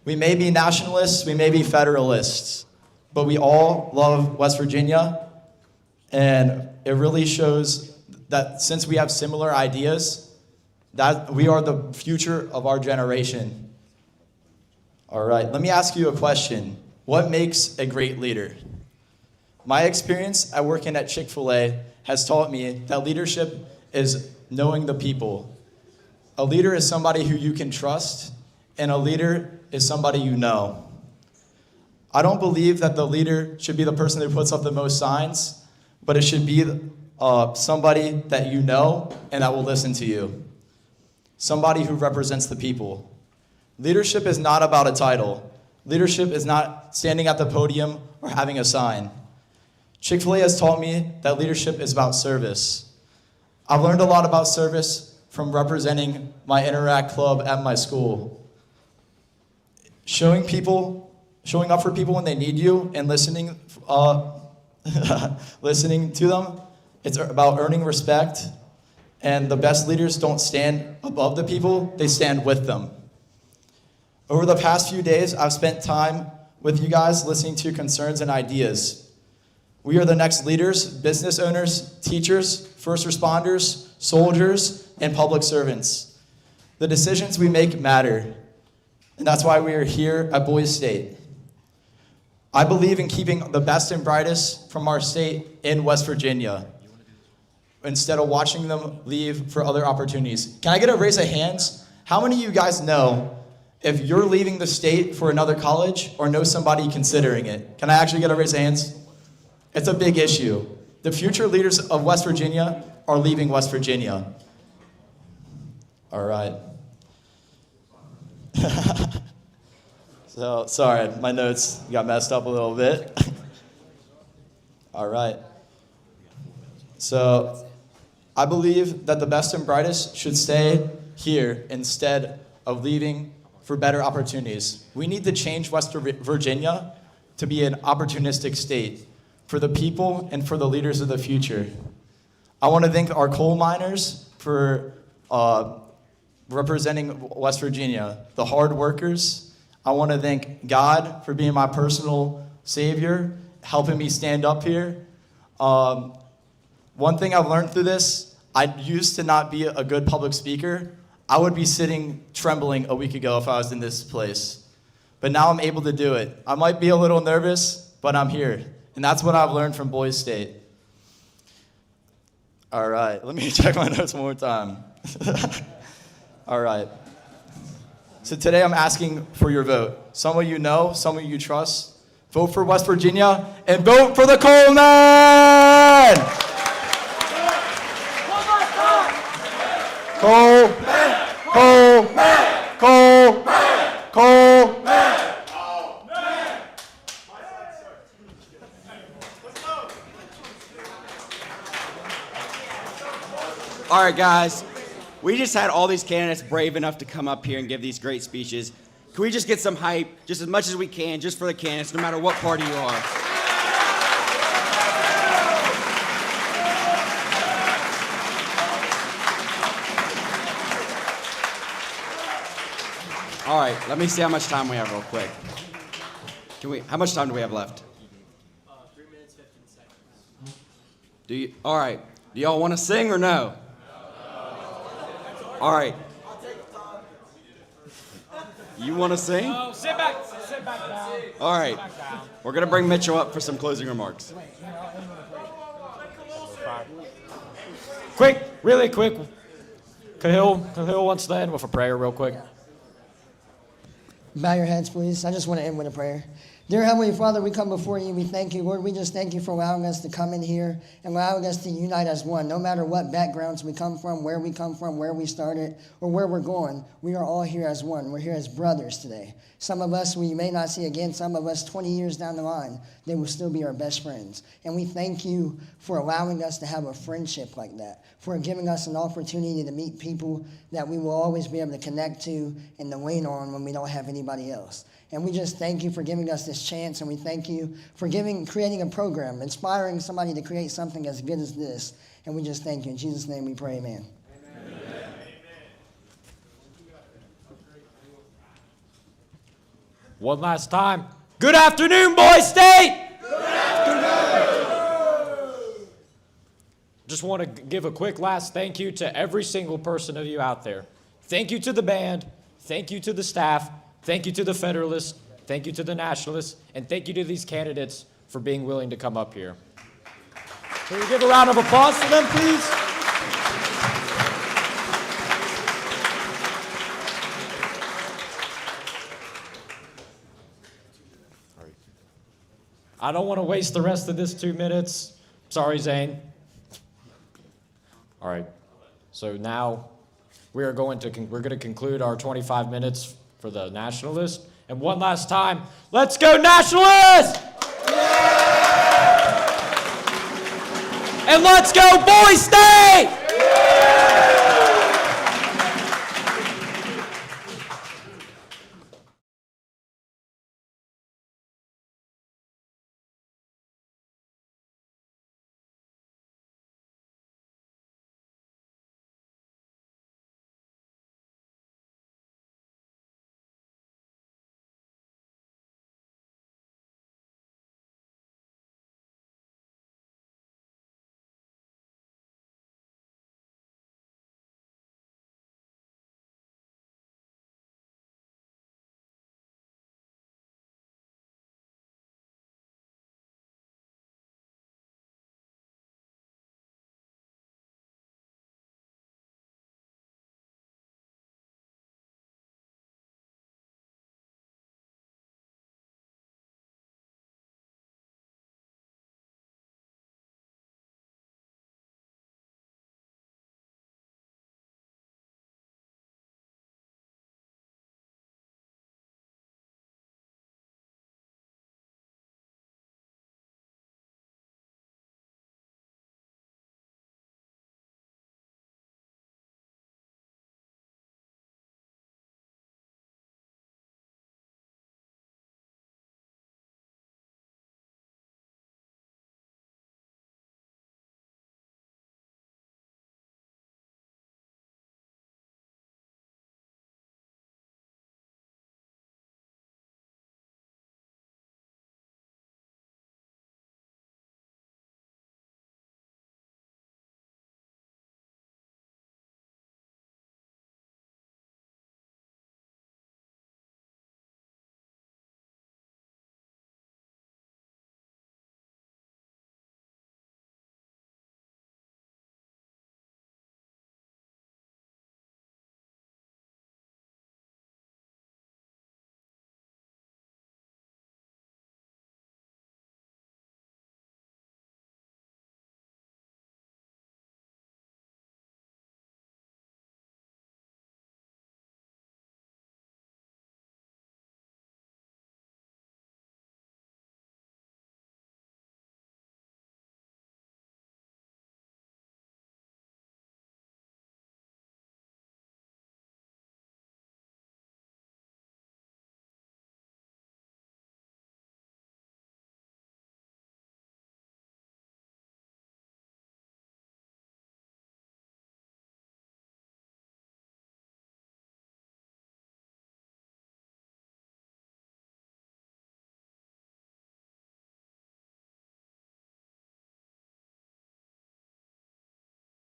S7: We may be nationalists, we may be federalists, but we all love West Virginia, and it really shows that since we have similar ideas, that we are the future of our generation. All right, let me ask you a question. What makes a great leader? My experience at working at Chick-fil-A has taught me that leadership is knowing the people. A leader is somebody who you can trust, and a leader is somebody you know. I don't believe that the leader should be the person who puts up the most signs, but it should be somebody that you know and that will listen to you. Somebody who represents the people. Leadership is not about a title. Leadership is not standing at the podium or having a sign. Chick-fil-A has taught me that leadership is about service. I've learned a lot about service from representing my Interact club at my school. Showing up for people when they need you and listening to them. It's about earning respect. And the best leaders don't stand above the people, they stand with them. Over the past few days, I've spent time with you guys listening to concerns and ideas. We are the next leaders, business owners, teachers, first responders, soldiers, and public servants. The decisions we make matter, and that's why we are here at Boys State. I believe in keeping the best and brightest from our state in West Virginia, instead of watching them leave for other opportunities. Can I get a raise of hands? How many of you guys know if you're leaving the state for another college or know somebody considering it? Can I actually get a raise of hands? It's a big issue. The future leaders of West Virginia are leaving West Virginia. All right. So, sorry, my notes got messed up a little bit. All right. So, I believe that the best and brightest should stay here instead of leaving for better opportunities. We need to change West Virginia to be an opportunistic state for the people and for the leaders of the future. I want to thank our coal miners for representing West Virginia, the hard workers. I want to thank God for being my personal savior, helping me stand up here. One thing I've learned through this, I used to not be a good public speaker.
S18: I would be sitting trembling a week ago if I was in this place. But now I'm able to do it. I might be a little nervous, but I'm here. And that's what I've learned from Boys State. All right, let me check my notes one more time. All right. So today I'm asking for your vote. Some of you know, some of you trust. Vote for West Virginia and vote for the Coleman! Cole.
S4: All right, guys. We just had all these candidates brave enough to come up here and give these great speeches. Can we just get some hype, just as much as we can, just for the candidates, no matter what party you are? All right, let me see how much time we have real quick. How much time do we have left?
S6: 3 minutes, 15 seconds.
S4: All right, do y'all want to sing or no? All right. You want to sing?
S6: No, sit back down.
S4: All right. We're going to bring Mitchell up for some closing remarks.
S19: Quick, really quick. Cahill wants to end with a prayer real quick.
S10: Bow your heads, please. I just want to end with a prayer. Dear Heavenly Father, we come before you. We thank you, Lord. We just thank you for allowing us to come in here and allowing us to unite as one. No matter what backgrounds we come from, where we started, or where we're going, we are all here as one. We're here as brothers today. Some of us we may not see again. Some of us 20 years down the line, they will still be our best friends. And we thank you for allowing us to have a friendship like that, for giving us an opportunity to meet people that we will always be able to connect to and to lean on when we don't have anybody else. And we just thank you for giving us this chance, and we thank you for creating a program, inspiring somebody to create something as good as this. And we just thank you. In Jesus' name we pray, amen. Amen.
S19: One last time. Good afternoon, Boys State!
S13: Good afternoon!
S19: Just want to give a quick last thank you to every single person of you out there. Thank you to the band. Thank you to the staff. Thank you to the Federalists, thank you to the Nationalists, and thank you to these candidates for being willing to come up here. Can we give a round of applause for them, please? I don't want to waste the rest of this 2 minutes. Sorry, Zane. All right, so now we're going to conclude our 25 minutes for the Nationalists. And one last time, let's go Nationalists! And let's go Boys State!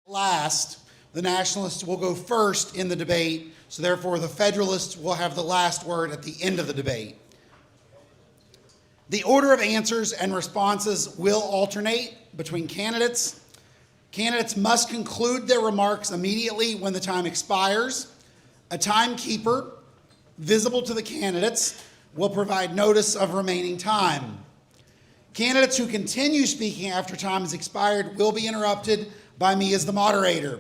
S20: last. The Nationalists will go first in the debate, so therefore the Federalists will have the last word at the end of the debate. The order of answers and responses will alternate between candidates. Candidates must conclude their remarks immediately when the time expires. A timekeeper, visible to the candidates, will provide notice of remaining time. Candidates who continue speaking after time has expired will be interrupted by me as the moderator.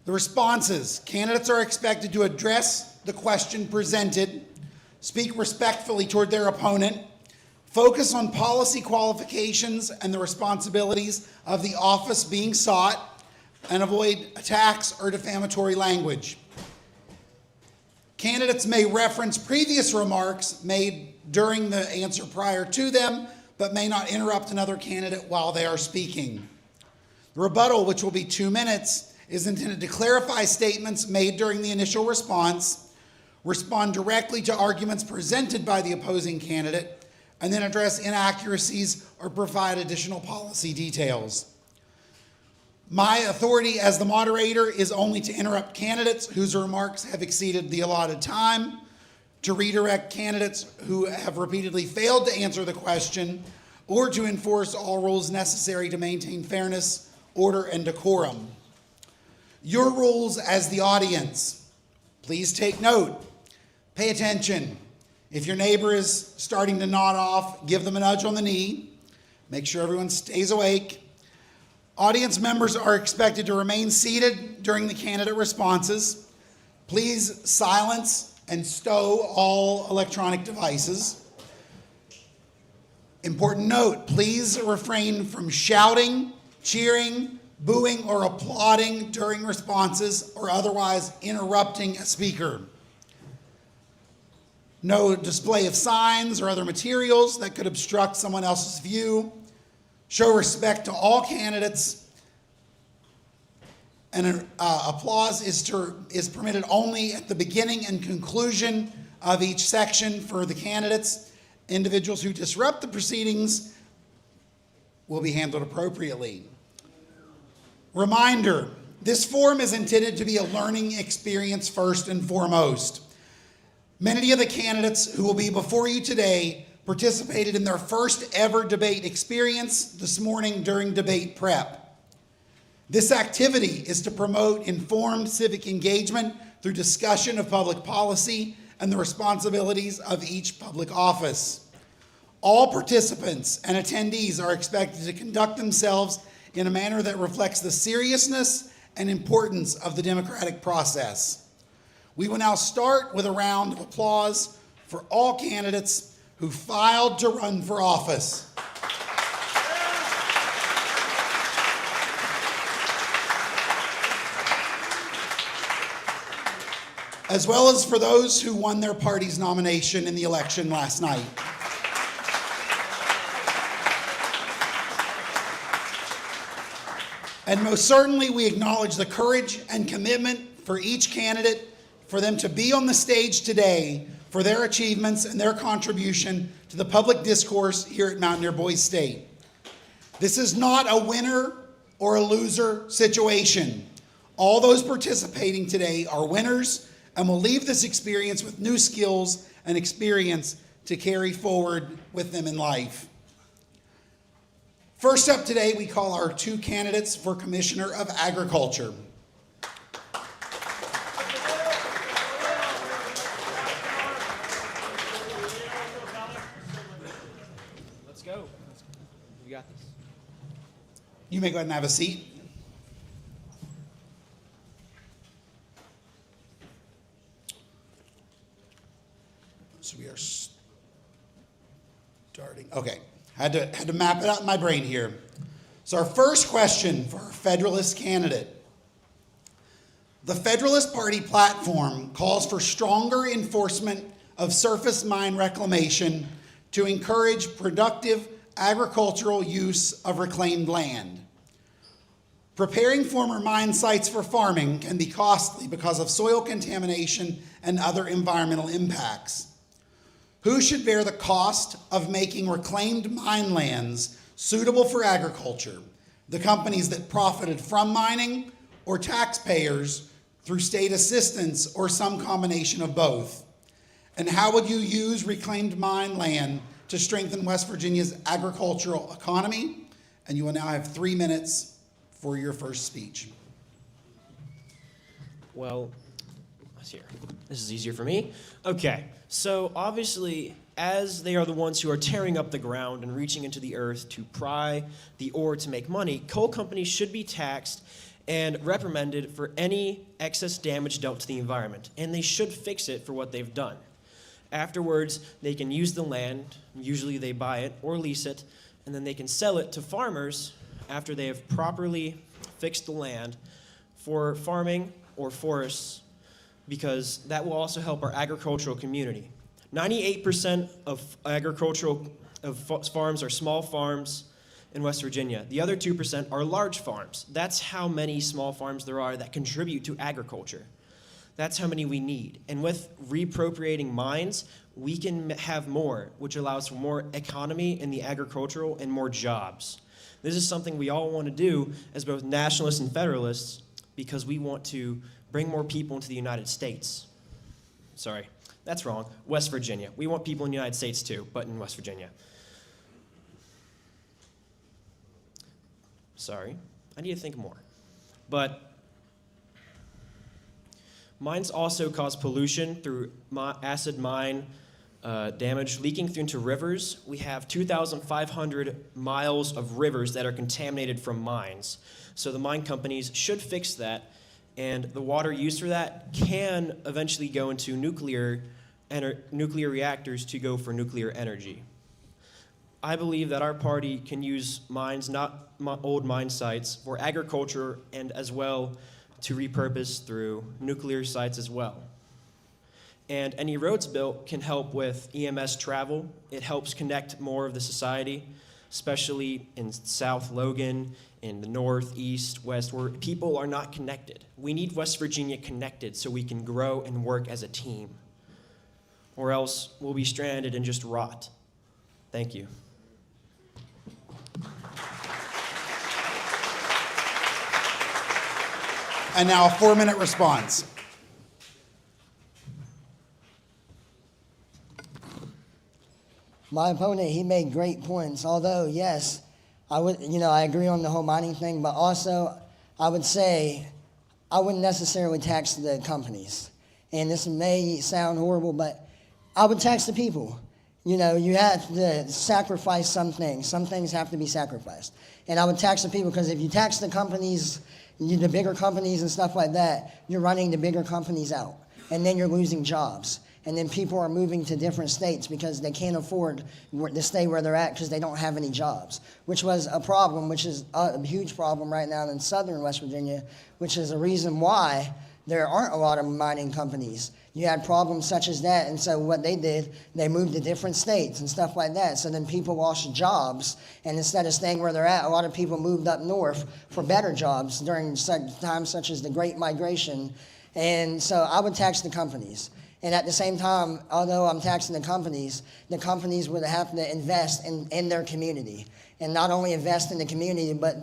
S20: The responses. Candidates are expected to address the question presented, speak respectfully toward their opponent, focus on policy qualifications and the responsibilities of the office being sought, and avoid attacks or defamatory language. Candidates may reference previous remarks made during the answer prior to them, but may not interrupt another candidate while they are speaking. The rebuttal, which will be 2 minutes, is intended to clarify statements made during the initial response, respond directly to arguments presented by the opposing candidate, and then address inaccuracies or provide additional policy details. My authority as the moderator is only to interrupt candidates whose remarks have exceeded the allotted time, to redirect candidates who have repeatedly failed to answer the question, or to enforce all rules necessary to maintain fairness, order, and decorum. Your rules as the audience. Please take note. Pay attention. If your neighbor is starting to nod off, give them a nudge on the knee. Make sure everyone stays awake. Audience members are expected to remain seated during the candidate responses. Please silence and stow all electronic devices. Important note, please refrain from shouting, cheering, booing, or applauding during responses or otherwise interrupting a speaker. No display of signs or other materials that could obstruct someone else's view. Show respect to all candidates. And applause is permitted only at the beginning and conclusion of each section for the candidates. Individuals who disrupt the proceedings will be handled appropriately. Reminder, this forum is intended to be a learning experience first and foremost. Many of the candidates who will be before you today participated in their first ever debate experience this morning during debate prep. This activity is to promote informed civic engagement through discussion of public policy and the responsibilities of each public office. All participants and attendees are expected to conduct themselves in a manner that reflects the seriousness and importance of the democratic process. We will now start with a round of applause for all candidates who filed to run for office. As well as for those who won their party's nomination in the election last night. And most certainly, we acknowledge the courage and commitment for each candidate for them to be on the stage today for their achievements and their contribution to the public discourse here at Mountaineer Boys State. This is not a winner or a loser situation. All those participating today are winners and will leave this experience with new skills and experience to carry forward with them in life. First up today, we call our two candidates for Commissioner of Agriculture.
S6: Let's go. You got this.
S20: You may go ahead and have a seat. So we are starting. Okay. Had to map it out in my brain here. So our first question for our Federalist candidate. The Federalist Party platform calls for stronger enforcement of surface mine reclamation to encourage productive agricultural use of reclaimed land. Preparing former mine sites for farming can be costly because of soil contamination and other environmental impacts. Who should bear the cost of making reclaimed mine lands suitable for agriculture? The companies that profited from mining, or taxpayers through state assistance or some combination of both? And how would you use reclaimed mine land to strengthen West Virginia's agricultural economy? And you will now have 3 minutes for your first speech.
S6: Well, let's hear. This is easier for me. Okay, so obviously, as they are the ones who are tearing up the ground and reaching into the earth to pry the ore to make money, coal companies should be taxed and reprimanded for any excess damage dealt to the environment, and they should fix it for what they've done. Afterwards, they can use the land, usually they buy it or lease it, and then they can sell it to farmers after they have properly fixed the land for farming or forests, because that will also help our agricultural community. 98% of farms are small farms in West Virginia. The other 2% are large farms. That's how many small farms there are that contribute to agriculture. That's how many we need. And with reappropriating mines, we can have more, which allows for more economy in the agricultural and more jobs. This is something we all want to do as both nationalists and federalists, because we want to bring more people into the United States. Sorry, that's wrong. West Virginia. We want people in the United States too, but in West Virginia. Sorry, I need to think more. But mines also cause pollution through acid mine damage leaking through into rivers. We have 2,500 miles of rivers that are contaminated from mines. So the mine companies should fix that, and the water used for that can eventually go into nuclear reactors to go for nuclear energy. I believe that our party can use mines, not old mine sites, for agriculture and as well to repurpose through nuclear sites as well. And any roads built can help with EMS travel. It helps connect more of the society, especially in South Logan, in the north, east, west, where people are not connected. We need West Virginia connected so we can grow and work as a team, or else we'll be stranded and just rot. Thank you.
S20: And now a 4-minute response.
S13: My opponent, he made great points. Although, yes, I agree on the whole mining thing, but also I would say I wouldn't necessarily tax the companies. And this may sound horrible, but I would tax the people. You have to sacrifice some things. Some things have to be sacrificed. And I would tax the people, because if you tax the companies, the bigger companies and stuff like that, you're running the bigger companies out. And then you're losing jobs. And then people are moving to different states because they can't afford to stay where they're at because they don't have any jobs, which was a problem, which is a huge problem right now in southern West Virginia, which is a reason why there aren't a lot of mining companies. You had problems such as that, and so what they did, they moved to different states and stuff like that. So then people lost jobs, and instead of staying where they're at, a lot of people moved up north for better jobs during times such as the Great Migration. And so I would tax the companies. And at the same time, although I'm taxing the companies would have to invest in their community. And not only invest in the community, but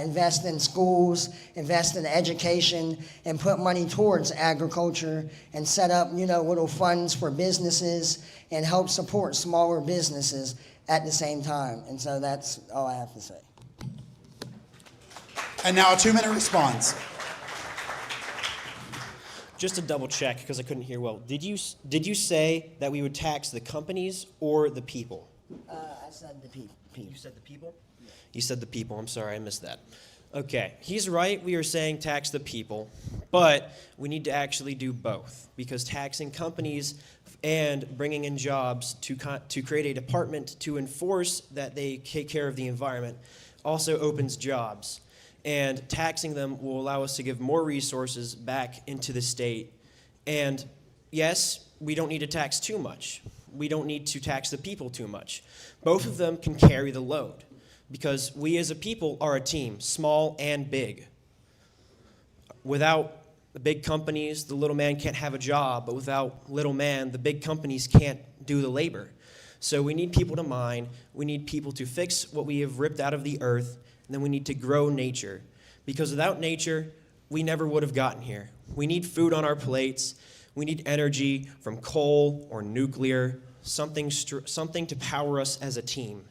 S13: invest in schools, invest in education, and put money towards agriculture, and set up, little funds for businesses, and help support smaller businesses at the same time. And so that's all I have to say.
S20: And now a 2-minute response.
S6: Just to double check, because I couldn't hear well, did you say that we would tax the companies or the people?
S13: I said the people.
S6: You said the people? Yeah. You said the people. I'm sorry, I missed that. Okay, he's right. We are saying tax the people, but we need to actually do both, because taxing companies and bringing in jobs to create a department to enforce that they take care of the environment also opens jobs. And taxing them will allow us to give more resources back into the state. And yes, we don't need to tax too much. We don't need to tax the people too much. Both of them can carry the load, because we as a people are a team, small and big. Without the big companies, the little man can't have a job, but without little man, the big companies can't do the labor. So we need people to mine, we need people to fix what we have ripped out of the earth, and then we need to grow nature. Because without nature, we never would have gotten here. We need food on our plates, we need energy from coal or nuclear, something to power us as a team.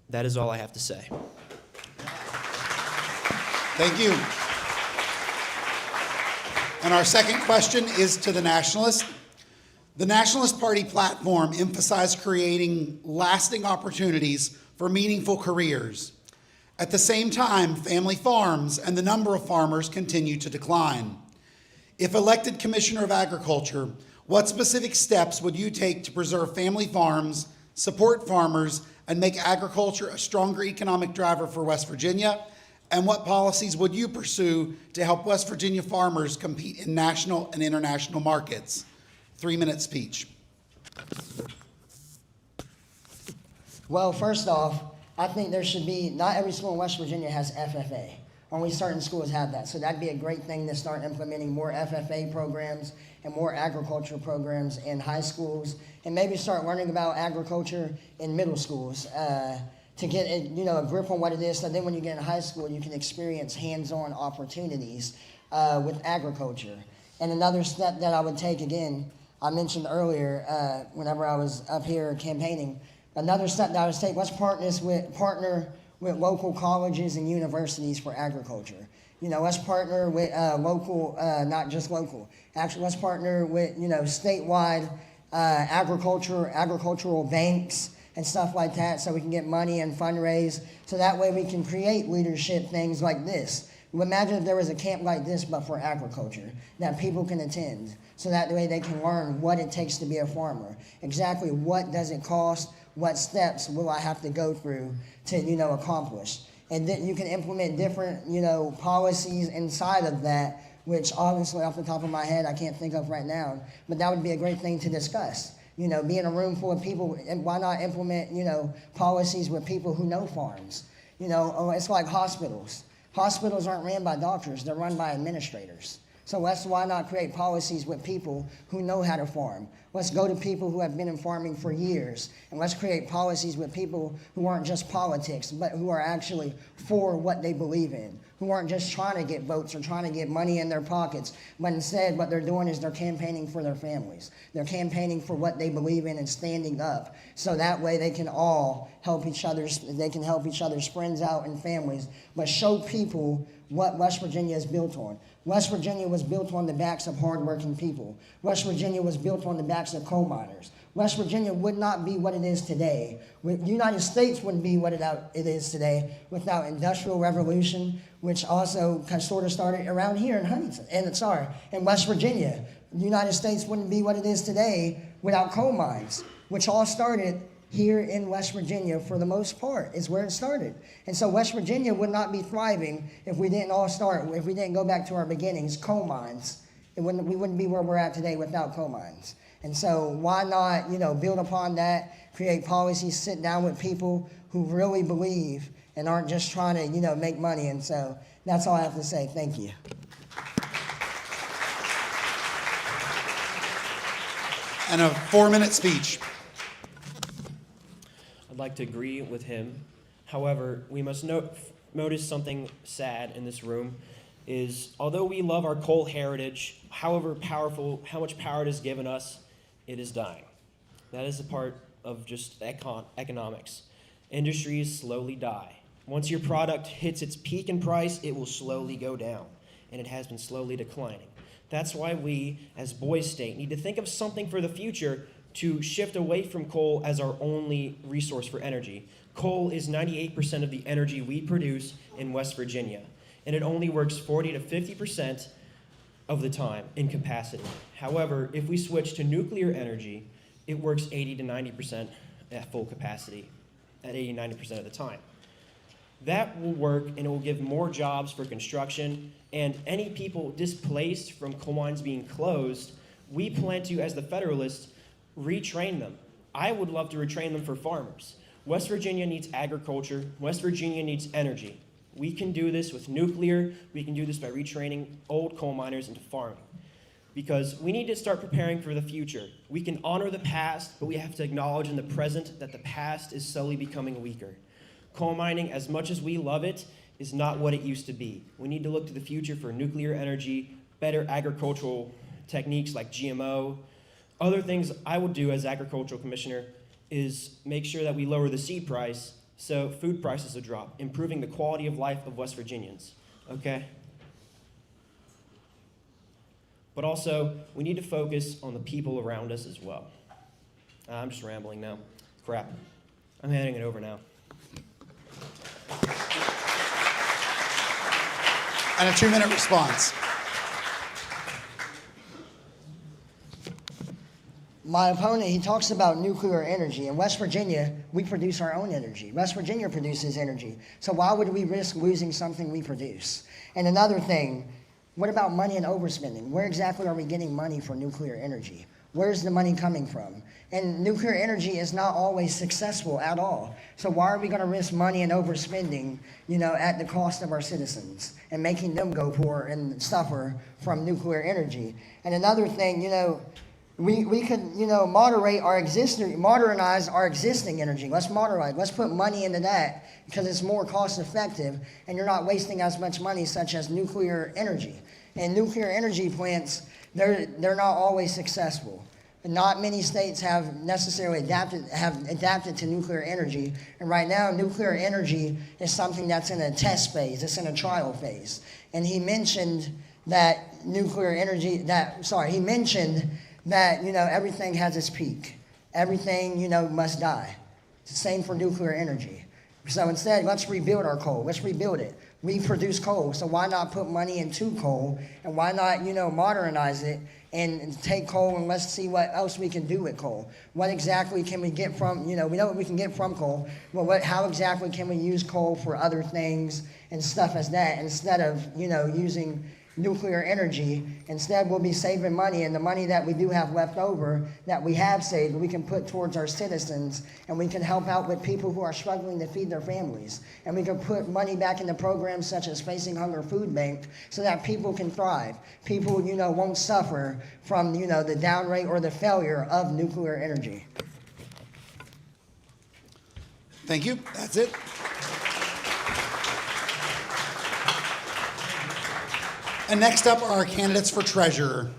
S6: That is all I have to say.
S20: Thank you. And our second question is to the Nationalists. The Nationalist Party platform emphasized creating lasting opportunities for meaningful careers. At the same time, family farms and the number of farmers continue to decline. If elected Commissioner of Agriculture, what specific steps would you take to preserve family farms, support farmers, and make agriculture a stronger economic driver for West Virginia? And what policies would you pursue to help West Virginia farmers compete in national and international markets? 3-minute speech.
S13: Well, first off, I think there should be, not every school in West Virginia has FFA. Only certain schools have that. So that'd be a great thing to start implementing more FFA programs and more agriculture programs in high schools, and maybe start learning about agriculture in middle schools to get a grip on what it is. So then when you get in high school, you can experience hands-on opportunities with agriculture. And another step that I would take, again, I mentioned earlier whenever I was up here campaigning, another step that I would take was partner with local colleges and universities for agriculture. Let's partner with local, not just local. Actually, let's partner with, statewide agricultural banks and stuff like that, so we can get money and fundraise, so that way we can create leadership things like this. Imagine if there was a camp like this, but for agriculture, that people can attend, so that way they can learn what it takes to be a farmer. Exactly what does it cost, what steps will I have to go through to, accomplish. And then you can implement different, policies inside of that, which obviously off the top of my head I can't think of right now, but that would be a great thing to discuss. Be in a room full of people, and why not implement, policies with people who know farms? It's like hospitals. Hospitals aren't ran by doctors, they're run by administrators. So why not create policies with people who know how to farm? Let's go to people who have been in farming for years, and let's create policies with people who aren't just politics, but who are actually for what they believe in, who aren't just trying to get votes or trying to get money in their pockets, but instead what they're doing is they're campaigning for their families. They're campaigning for what they believe in and standing up, so that way they can all help each other's friends out and families, but show people what West Virginia is built on. West Virginia was built on the backs of hardworking people. West Virginia was built on the backs of coal miners. West Virginia would not be what it is today. The United States wouldn't be what it is today without Industrial Revolution, which also sort of started around here in Huntington, in West Virginia. The United States wouldn't be what it is today without coal mines, which all started here in West Virginia for the most part, is where it started. And so West Virginia would not be thriving if we didn't go back to our beginnings, coal mines. We wouldn't be where we're at today without coal mines. And so why not, build upon that, create policies, sit down with people who really believe and aren't just trying to, make money. And so that's all I have to say. Thank you.
S20: And a 4-minute speech.
S6: I'd like to agree with him. However, we must notice something sad in this room is, although we love our coal heritage, however powerful, how much power it has given us, it is dying. That is a part of just economics. Industries slowly die. Once your product hits its peak in price, it will slowly go down, and it has been slowly declining. That's why we, as Boise State, need to think of something for the future to shift away from coal as our only resource for energy. Coal is 98% of the energy we produce in West Virginia, and it only works 40 to 50% of the time in capacity. However, if we switch to nuclear energy, it works 80 to 90% at full capacity, at 80 to 90% of the time. That will work, and it will give more jobs for construction, and any people displaced from coal mines being closed, we plan to, as the Federalists, retrain them. I would love to retrain them for farmers. West Virginia needs agriculture. West Virginia needs energy. We can do this with nuclear. We can do this by retraining old coal miners into farming. because we need to start preparing for the future. We can honor the past, but we have to acknowledge in the present that the past is slowly becoming weaker. Coal mining, as much as we love it, is not what it used to be. We need to look to the future for nuclear energy, better agricultural techniques like GMO. Other things I would do as agricultural commissioner is make sure that we lower the seed price so food prices will drop, improving the quality of life of West Virginians, okay? But also, we need to focus on the people around us as well. I'm just rambling now. Crap. I'm handing it over now.
S20: And a 2-minute response.
S13: My opponent, he talks about nuclear energy. In West Virginia, we produce our own energy. West Virginia produces energy. So why would we risk losing something we produce? And another thing, what about money and overspending? Where exactly are we getting money for nuclear energy? Where's the money coming from? And nuclear energy is not always successful at all. So why are we going to risk money and overspending, at the cost of our citizens and making them go poor and suffer from nuclear energy? And another thing, we could, modernize our existing energy. Let's put money into that because it's more cost effective and you're not wasting as much money such as nuclear energy. And nuclear energy plants, they're not always successful. Not many states have necessarily adapted to nuclear energy. And right now, nuclear energy is something that's in a test phase. It's in a trial phase. And he mentioned that everything has its peak. Everything, must die. It's the same for nuclear energy. So instead, let's rebuild our coal. Let's rebuild it. We produce coal, so why not put money into coal? And why not, modernize it and take coal and let's see what else we can do with coal. What exactly can we get from, we know what we can get from coal, but how exactly can we use coal for other things and stuff as that instead of, using nuclear energy? Instead, we'll be saving money, and the money that we do have left over that we have saved, we can put towards our citizens, and we can help out with people who are struggling to feed their families. And we can put money back into programs such as Facing Hunger Food Bank so that people can thrive. People, won't suffer from, the down rate or the failure of nuclear energy.
S20: Thank you. That's it. And next up are our candidates for treasurer.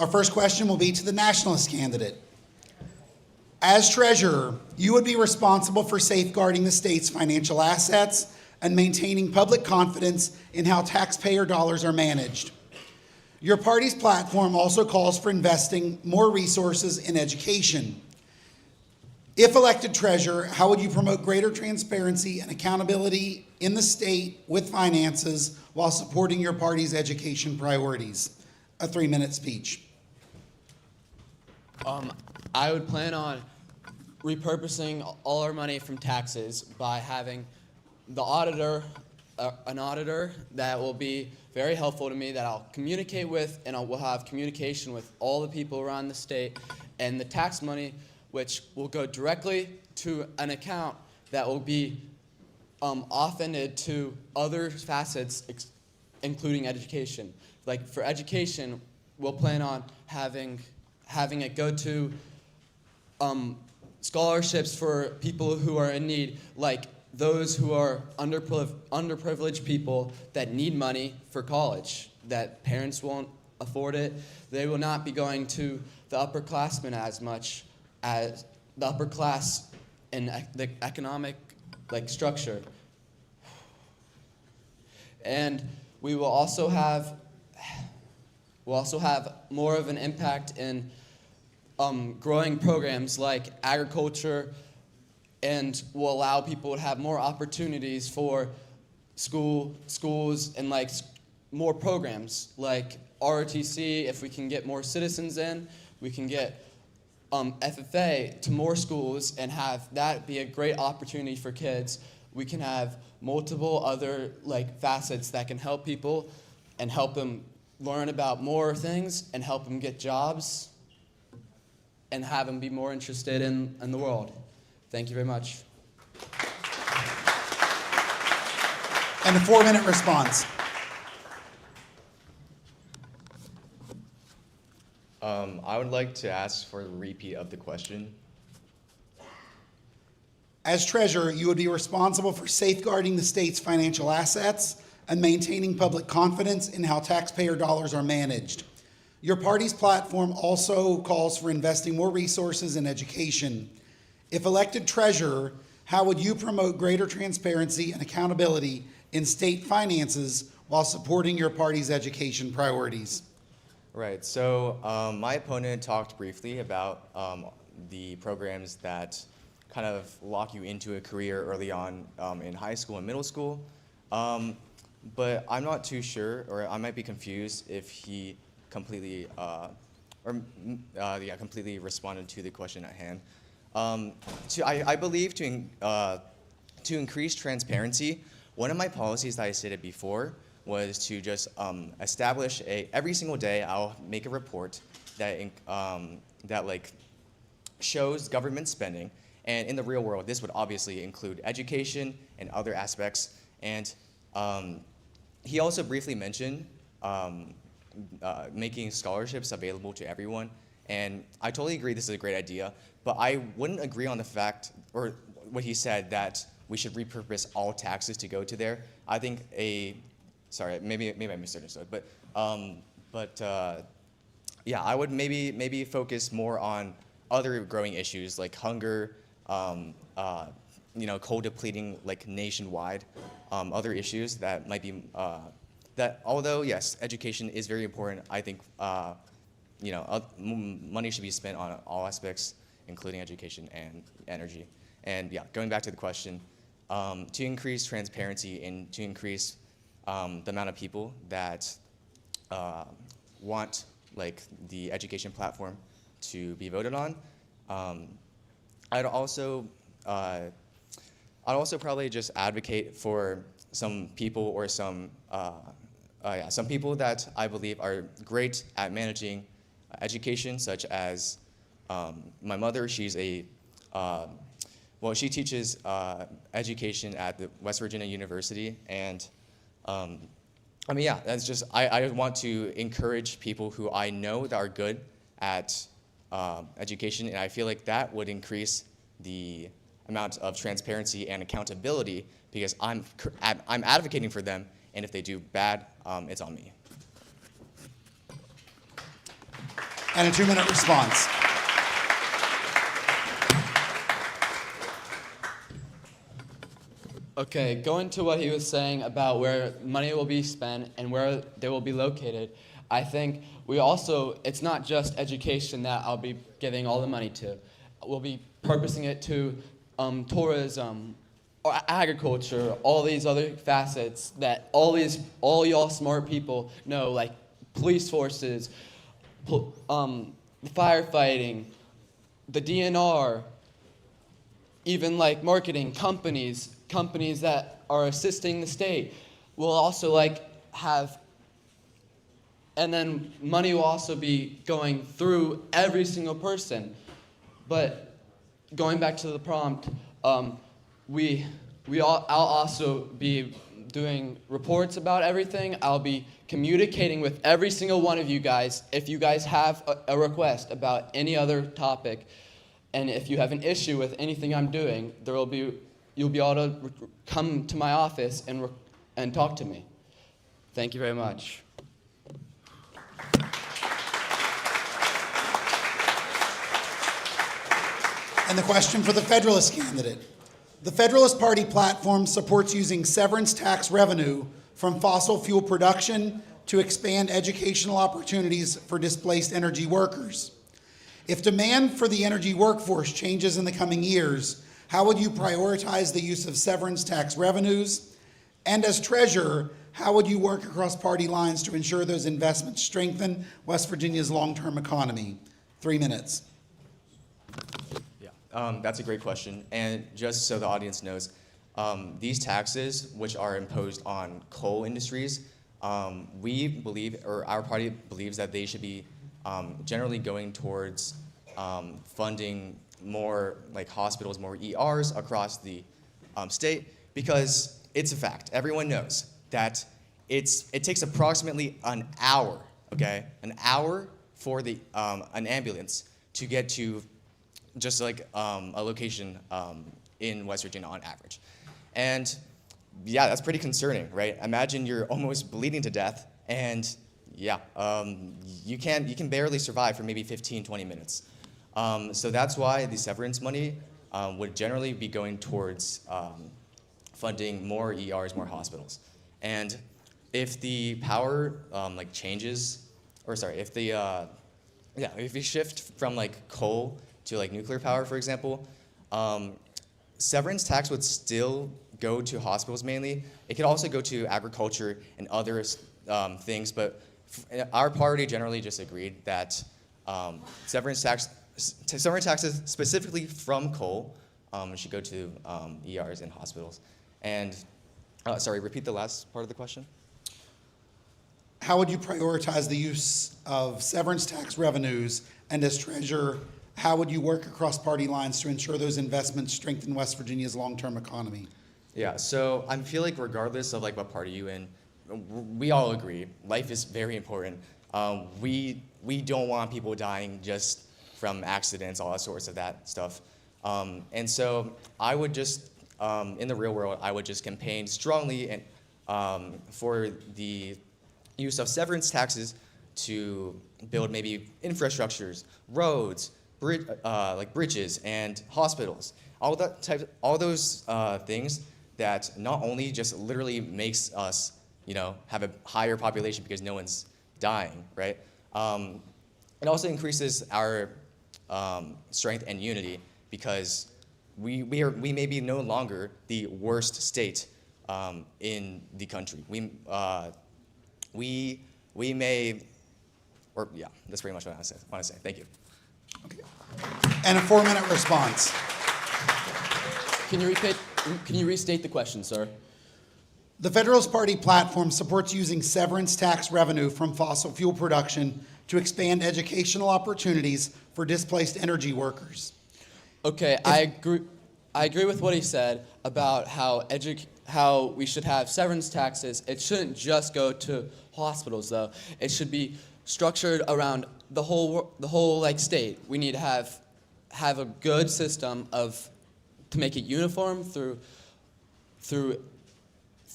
S20: Our first question will be to the nationalist candidate. As treasurer, you would be responsible for safeguarding the state's financial assets and maintaining public confidence in how taxpayer dollars are managed. Your party's platform also calls for investing more resources in education. If elected treasurer, how would you promote greater transparency and accountability in the state with finances while supporting your party's education priorities? A 3-minute speech.
S16: I would plan on repurposing all our money from taxes by having the auditor, an auditor that will be very helpful to me, that I'll communicate with, and I will have communication with all the people around the state, and the tax money, which will go directly to an account that will be offended to other facets, including education. Like for education, we'll plan on having it go to scholarships for people who are in need, like those who are underprivileged people that need money for college, that parents won't afford it. They will not be going to the upperclassmen as much as the upper class in the economic structure. And we will also have more of an impact in growing programs like agriculture, and will allow people to have more opportunities for schools and more programs like ROTC. If we can get more citizens in, we can get FFA to more schools and have that be a great opportunity for kids. We can have multiple other facets that can help people and help them learn about more things and help them get jobs. and have them be more interested in the world. Thank you very much.
S20: And a 4-minute response.
S2: I would like to ask for a repeat of the question.
S20: As treasurer, you would be responsible for safeguarding the state's financial assets and maintaining public confidence in how taxpayer dollars are managed. Your party's platform also calls for investing more resources in education. If elected treasurer, how would you promote greater transparency and accountability in state finances while supporting your party's education priorities?
S2: Right, so my opponent talked briefly about the programs that kind of lock you into a career early on in high school and middle school. But I'm not too sure, or I might be confused if he completely, completely responded to the question at hand. I believe to increase transparency, one of my policies that I stated before was to just establish every single day I'll make a report that like shows government spending, and in the real world this would obviously include education and other aspects. And he also briefly mentioned making scholarships available to everyone, and I totally agree this is a great idea, but I wouldn't agree on the fact, or what he said, that we should repurpose all taxes to go to there. I think sorry, maybe I misunderstood, but yeah, I would maybe focus more on other growing issues like hunger, coal depleting like nationwide, other issues that might be that although yes, education is very important, I think money should be spent on all aspects, including education and energy. And yeah, going back to the question, to increase transparency and to increase the amount of people that want like the education platform to be voted on, I'd also probably just advocate for some people or some people that I believe are great at managing education, such as my mother. She's she teaches education at the West Virginia University, and that's just, I want to encourage people who I know that are good at education, and I feel like that would increase the amount of transparency and accountability because I'm advocating for them, and if they do bad, it's on me.
S20: And a 2-minute response.
S16: Okay, going to what he was saying about where money will be spent and where they will be located, I think it's not just education that I'll be giving all the money to. We'll be purposing it to tourism, or agriculture, all these other facets that all y'all smart people know, like police forces, firefighting, the DNR, even like marketing companies that are assisting the state will also have, and then money will also be going through every single person. But going back to the prompt, I'll also be doing reports about everything. I'll be communicating with every single one of you guys. If you guys have a request about any other topic, and if you have an issue with anything I'm doing, you'll be able to come to my office and talk to me. Thank you very much.
S20: And the question for the Federalist candidate. The Federalist Party platform supports using severance tax revenue from fossil fuel production to expand educational opportunities for displaced energy workers. If demand for the energy workforce changes in the coming years, how would you prioritize the use of severance tax revenues? And as treasurer, how would you work across party lines to ensure those investments strengthen West Virginia's long-term economy? 3 minutes.
S2: That's a great question. And just so the audience knows, these taxes, which are imposed on coal industries, we believe, or our party believes, that they should be generally going towards
S7: funding more like hospitals, more ERs across the state, because it's a fact. Everyone knows that it takes approximately an hour, okay, an hour for an ambulance to get to just like a location in West Virginia on average. And yeah, that's pretty concerning, right? Imagine you're almost bleeding to death, and yeah, you can barely survive for maybe 15, 20 minutes. So that's why the severance money would generally be going towards funding more ERs, more hospitals. And if the power like changes, or sorry, if we shift from like coal to like nuclear power, for example, severance tax would still go to hospitals mainly. It could also go to agriculture and other things, but our party generally just agreed that severance taxes specifically from coal should go to ERs and hospitals. And sorry, repeat the last part of the question.
S20: How would you prioritize the use of severance tax revenues, and as treasurer, how would you work across party lines to ensure those investments strengthen West Virginia's long-term economy?
S7: Yeah, so I feel like regardless of like what party you're in, we all agree life is very important. We don't want people dying just from accidents, all sorts of that stuff. And so I would just, in the real world, I would just campaign strongly and for the use of severance taxes to build maybe infrastructures, roads, like bridges and hospitals, all those things that not only just literally makes us, have a higher population because no one's dying, right? It also increases our strength and unity because we may be no longer the worst state in the country. We may, or yeah, that's pretty much what I want to say. Thank you.
S20: Okay. And a 4-minute response.
S16: Can you restate the question, sir?
S20: The Federalist Party platform supports using severance tax revenue from fossil fuel production to expand educational opportunities for displaced energy workers.
S16: Okay, I agree with what he said about how we should have severance taxes. It shouldn't just go to hospitals, though. It should be structured around the whole like state. We need to have a good system to make it uniform through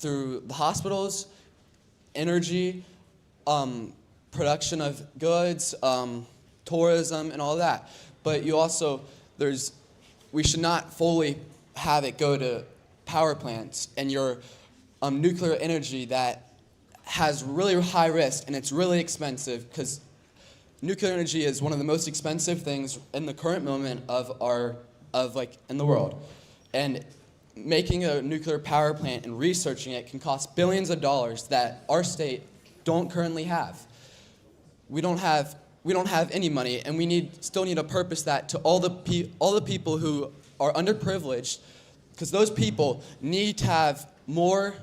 S16: the hospitals, energy, production of goods, tourism, and all that. But we should not fully have it go to power plants and your nuclear energy that has really high risk and it's really expensive, because nuclear energy is one of the most expensive things in the current moment in the world. And making a nuclear power plant and researching it can cost billions of dollars that our state don't currently have. We don't have any money, and we still need to purpose that to all the people who are underprivileged, because those people need to have more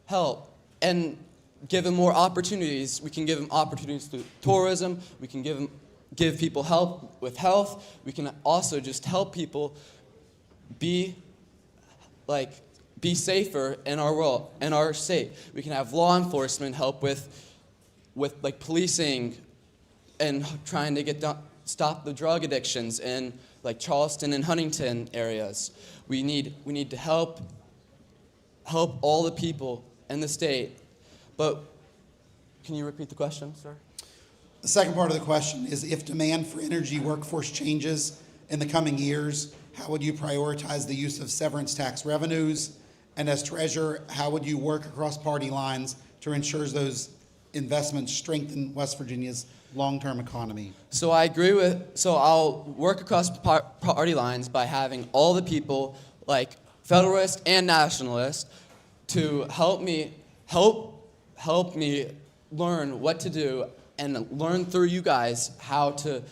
S16: help and give them more opportunities. We can give them opportunities through tourism. We can give people help with health. We can also just help people be safer in our world, in our state. We can have law enforcement help with like policing and trying to stop the drug addictions in like Charleston and Huntington areas. We need to help all the people in the state. But can you repeat the question, sir?
S20: The second part of the question is, if demand for energy workforce changes in the coming years, how would you prioritize the use of severance tax revenues? And as treasurer, how would you work across party lines to ensure those investments strengthen West Virginia's long-term economy?
S16: So I'll work across party lines by having all the people, like Federalist and Nationalist, to help me learn what to do and learn through you guys how to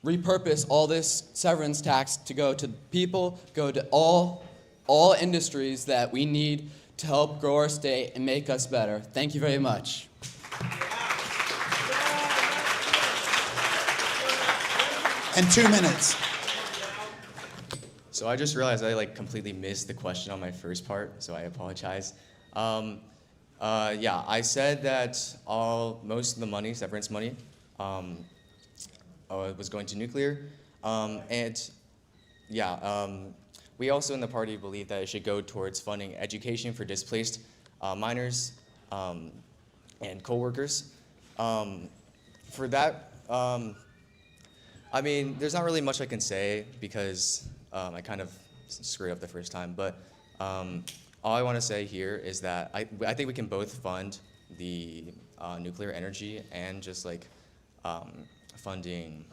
S16: repurpose all this severance tax to go to people, go to all industries that we need to help grow our state and make us better. Thank you very much.
S20: and 2 minutes.
S7: So I just realized I completely missed the question on my first part, so I apologize. Yeah, I said that most of the money, severance money, was going to nuclear, and yeah, we also in the party believe that it should go towards funding education for displaced miners and coworkers. For that, I mean, there's not really much I can say because I kind of screwed up the first time, but all I want to say here is that I think we can both fund the nuclear energy and just funding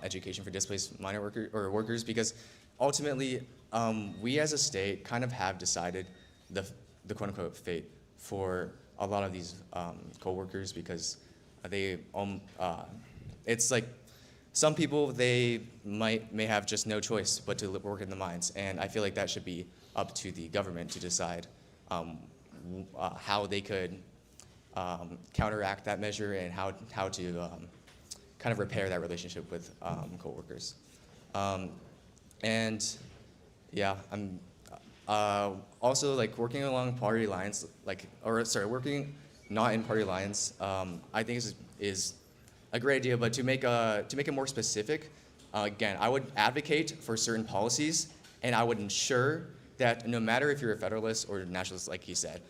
S7: education for displaced miner workers because ultimately we as a state kind of have decided the quote-unquote fate for a lot of these co-workers because they it's like some people they may have just no choice but to work in the mines, and I feel like that should be up to the government to decide how they could counteract that measure and how to kind of repair that relationship with coworkers. And yeah, I'm also working along party lines, working not in party lines. I think is a great idea, but to make it more specific, again, I would advocate for certain policies, and I would ensure that no matter if you're a Federalist or nationalist, like he said,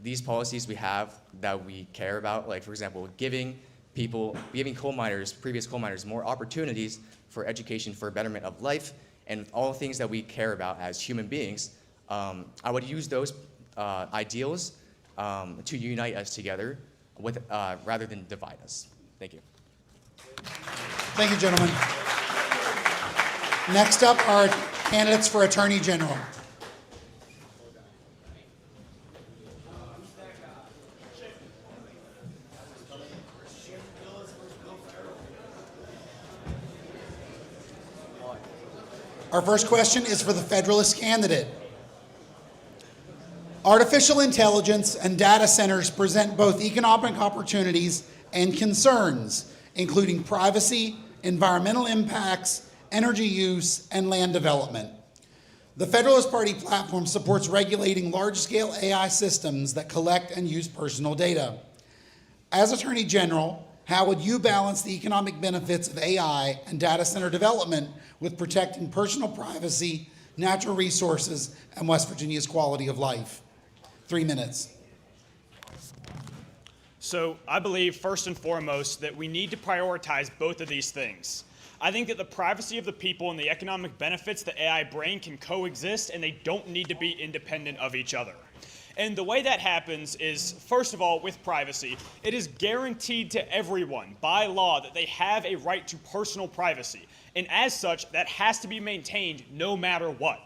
S7: these policies we have that we care about, like for example, giving coal miners, previous coal miners, more opportunities for education, for betterment of life, and all things that we care about as human beings, I would use those ideals to unite us together rather than divide us. Thank you.
S20: Thank you, gentlemen. Next up are candidates for Attorney General. Our first question is for the Federalist candidate. Artificial intelligence and data centers present both economic opportunities and concerns, including privacy, environmental impacts, energy use, and land development. The Federalist Party platform supports regulating large-scale AI systems that collect and use personal data. As Attorney General, how would you balance the economic benefits of AI and data center development with protecting personal privacy, natural resources, and West Virginia's quality of life? 3 minutes.
S11: So I believe, first and foremost, that we need to prioritize both of these things. I think that the privacy of the people and the economic benefits that AI bring can coexist, and they don't need to be independent of each other. And the way that happens is, first of all, with privacy, it is guaranteed to everyone by law that they have a right to personal privacy. And as such, that has to be maintained no matter what.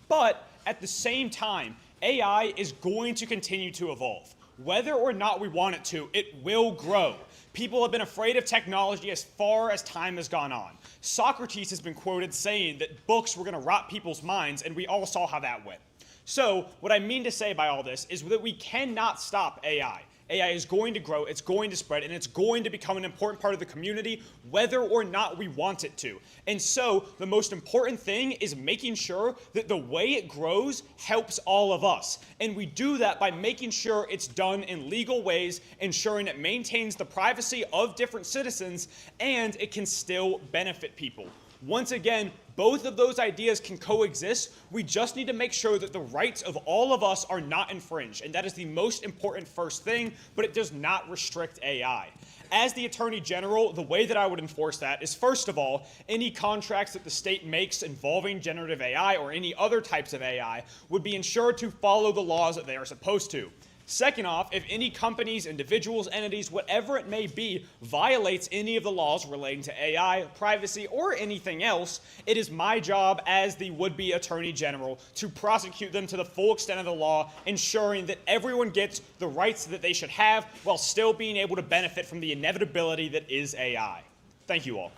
S11: But at the same time, AI is going to continue to evolve. Whether or not we want it to, it will grow. People have been afraid of technology as far as time has gone on. Socrates has been quoted saying that books were going to rot people's minds, and we all saw how that went. So what I mean to say by all this is that we cannot stop AI. AI is going to grow, it's going to spread, and it's going to become an important part of the community whether or not we want it to. And so the most important thing is making sure that the way it grows helps all of us. And we do that by making sure it's done in legal ways, ensuring it maintains the privacy of different citizens, and it can still benefit people. Once again, both of those ideas can coexist. We just need to make sure that the rights of all of us are not infringed. And that is the most important first thing, but it does not restrict AI. As the Attorney General, the way that I would enforce that is, first of all, any contracts that the state makes involving generative AI or any other types of AI would be ensured to follow the laws that they are supposed to. Second off, if any companies, individuals, entities, whatever it may be, violates any of the laws relating to AI, privacy, or anything else, it is my job as the would-be Attorney General to prosecute them to the full extent of the law, ensuring that everyone gets the rights that they should have while still being able to benefit from the inevitability that is AI. Thank you all.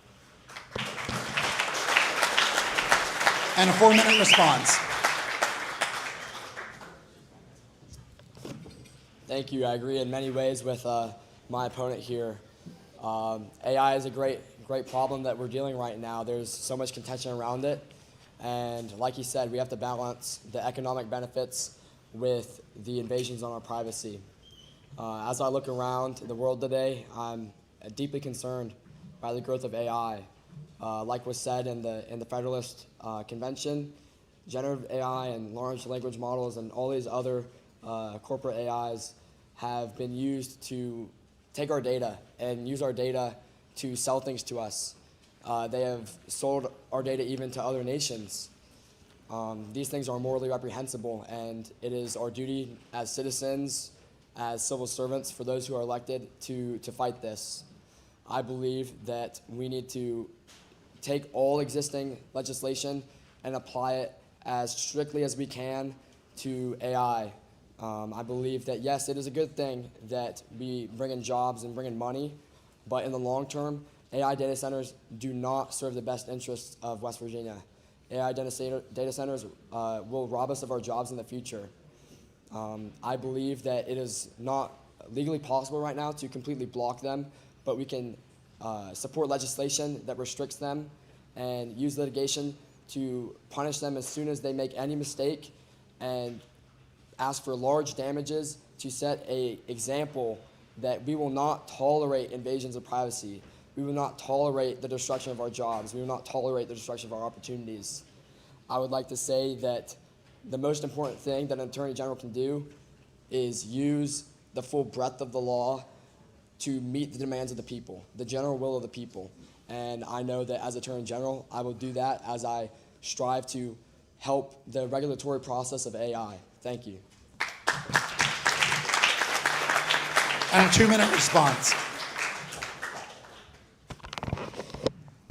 S20: And a 4-minute response.
S14: Thank you. I agree in many ways with my opponent here. AI is a great great problem that we're dealing right now. There's so much contention around it. And like he said, we have to balance the economic benefits with the invasions on our privacy. As I look around the world today, I'm deeply concerned by the growth of AI. Like was said in the Federalist Convention, generative AI and large language models and all these other corporate AIs have been used to take our data and use our data to sell things to us. They have sold our data even to other nations. These things are morally reprehensible, and it is our duty as citizens, as civil servants, for those who are elected, to fight this. I believe that we need to take all existing legislation and apply it as strictly as we can to AI. I believe that, yes, it is a good thing that we bring in jobs and bring in money, but in the long term, AI data centers do not serve the best interests of West Virginia. AI data centers will rob us of our jobs in the future. I believe that it is not legally possible right now to completely block them, but we can support legislation that restricts them and use litigation to punish them as soon as they make any mistake, and ask for large damages to set an example that we will not tolerate invasions of privacy. We will not tolerate the destruction of our jobs. We will not tolerate the destruction of our opportunities. I would like to say that the most important thing that an attorney general can do is use the full breadth of the law to meet the demands of the people, the general will of the people. And I know that as attorney general, I will do that as I strive to help the regulatory process of AI. Thank you.
S20: And a 2-minute response.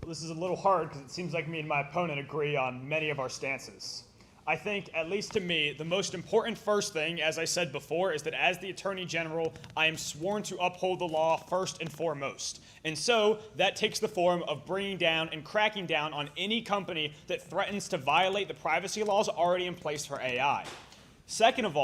S11: Well, this is a little hard because it seems like me and my opponent agree on many of our stances. I think, at least to me, the most important first thing, as I said before, is that as the Attorney General, I am sworn to uphold the law first and foremost. And so that takes the form of bringing down and cracking down on any company that threatens to violate the privacy laws already in place for AI. Second of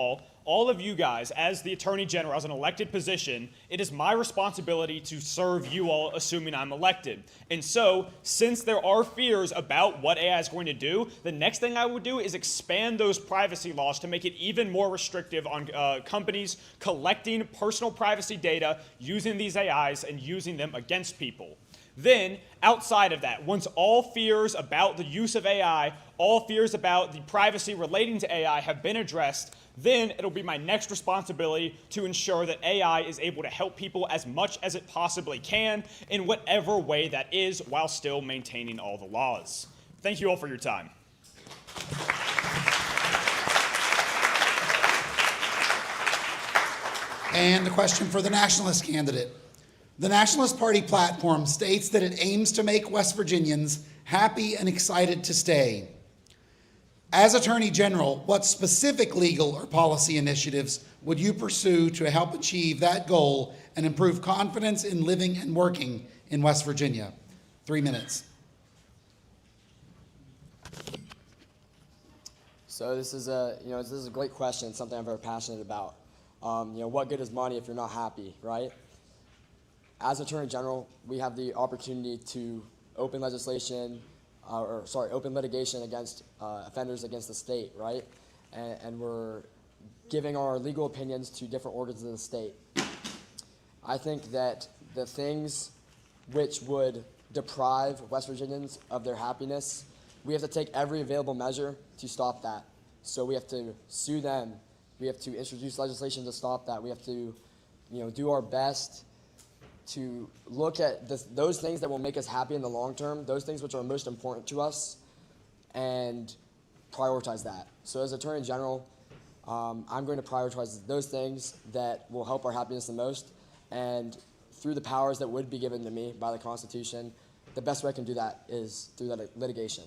S11: all of you guys, as the Attorney General, as an elected position, it is my responsibility to serve you all, assuming I'm elected. And so, since there are fears about what AI is going to do, the next thing I would do is expand those privacy laws to make it even more restrictive on companies collecting personal privacy data, using these AIs, and using them against people. Then, outside of that, once all fears about the use of AI, all fears about the privacy relating to AI have been addressed, then it'll be my next responsibility to ensure that AI is able to help people as much as it possibly can in whatever way that is, while still maintaining all the laws. Thank you all for your time.
S20: And the question for the Nationalist candidate. The Nationalist Party platform states that it aims to make West Virginians happy and excited to stay. As Attorney General, what specific legal or policy initiatives would you pursue to help achieve that goal and improve confidence in living and working in West Virginia? 3 minutes.
S14: So this is a great question, something I'm very passionate about. What good is money if you're not happy, right? As Attorney General, we have the opportunity to open litigation against offenders against the state, right? And we're giving our legal opinions to different organs of the state. I think that the things which would deprive West Virginians of their happiness, we have to take every available measure to stop that. So we have to sue them. We have to introduce legislation to stop that. We have to, do our best to look at those things that will make us happy in the long term, those things which are most important to us, and prioritize that. So as Attorney General, I'm going to prioritize those things that will help our happiness the most, and through the powers that would be given to me by the Constitution, the best way I can do that is through that litigation.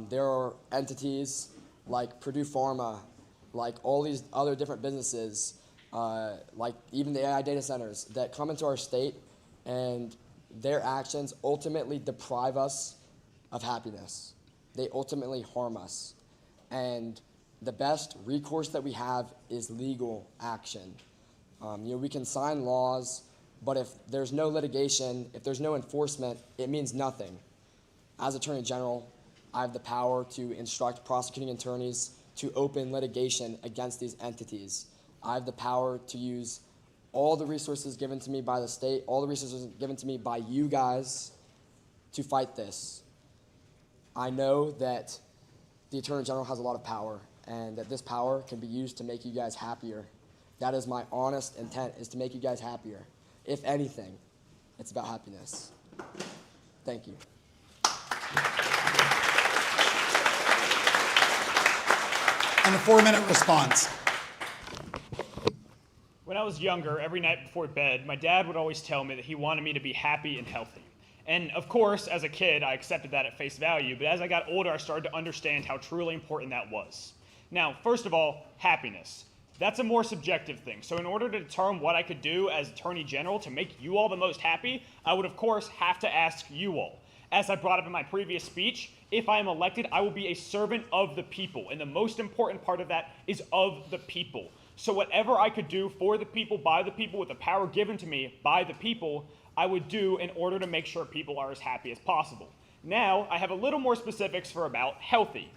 S14: There are entities like Purdue Pharma, like all these other different businesses, like even the AI data centers that come into our state, and their actions ultimately deprive us of happiness. They ultimately harm us. And the best recourse that we have is legal action. We can sign laws, But if there's no litigation, if there's no enforcement, it means nothing. As Attorney General, I have the power to instruct prosecuting attorneys to open litigation against these entities. I have the power to use all the resources given to me by the state, all the resources given to me by you guys to fight this. I know that the Attorney General has a lot of power and that this power can be used to make you guys happier. That is my honest intent, is to make you guys happier. If anything, it's about happiness. Thank you.
S20: And a 4-minute response.
S11: When I was younger, every night before bed, my dad would always tell me that he wanted me to be happy and healthy. And of course, as a kid, I accepted that at face value, but as I got older, I started to understand how truly important that was. Now, first of all, happiness. That's a more subjective thing. So in order to determine what I could do as Attorney General to make you all the most happy, I would of course have to ask you all. As I brought up in my previous speech, if I am elected, I will be a servant of the people. And the most important part of that is of the people. So whatever I could do for the people, by the people, with the power given to me by the people, I would do in order to make sure people are as happy as possible. Now, I have a little more specifics for about healthy.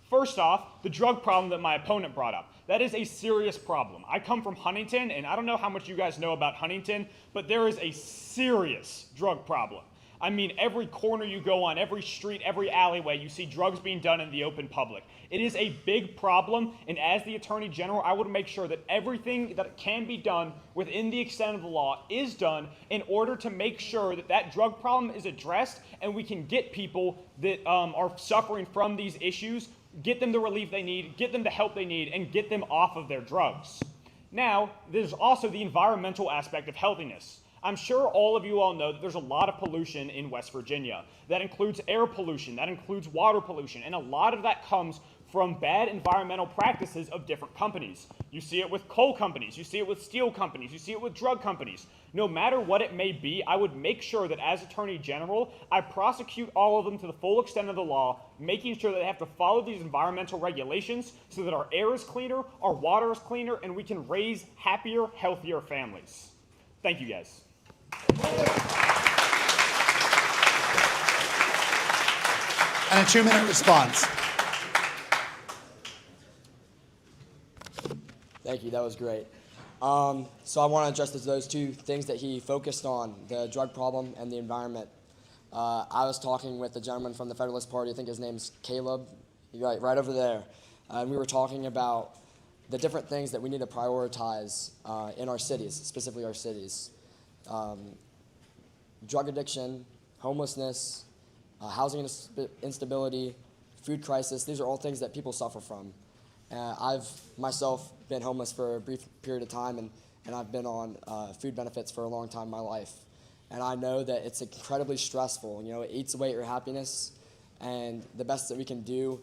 S11: First off, the drug problem that my opponent brought up. That is a serious problem. I come from Huntington, and I don't know how much you guys know about Huntington, but there is a serious drug problem. I mean, every corner you go on, every street, every alleyway, you see drugs being done in the open public. It is a big problem, and as the Attorney General, I would make sure that everything that can be done within the extent of the law is done in order to make sure that that drug problem is addressed and we can get people that are suffering from these issues, get them the relief they need, get them the help they need, and get them off of their drugs. Now, there's also the environmental aspect of healthiness. I'm sure all of you all know that there's a lot of pollution in West Virginia. That includes air pollution, that includes water pollution, and a lot of that comes from bad environmental practices of different companies. You see it with coal companies, you see it with steel companies, you see it with drug companies. No matter what it may be, I would make sure that as Attorney General, I prosecute all of them to the full extent of the law, making sure that they have to follow these environmental regulations so that our air is cleaner, our water is cleaner, and we can raise happier, healthier families. Thank you, guys.
S20: And a 2-minute response.
S14: Thank you, that was great. So I want to address those two things that he focused on, the drug problem and the environment. I was talking with a gentleman from the Federalist Party, I think his name's Caleb, right over there. And we were talking about the different things that we need to prioritize in our cities, specifically our cities. Drug addiction, homelessness, housing instability, food crisis, these are all things that people suffer from. I've myself been homeless for a brief period of time, and I've been on food benefits for a long time in my life. And I know that it's incredibly stressful. You know, it eats away at your happiness, and the best that we can do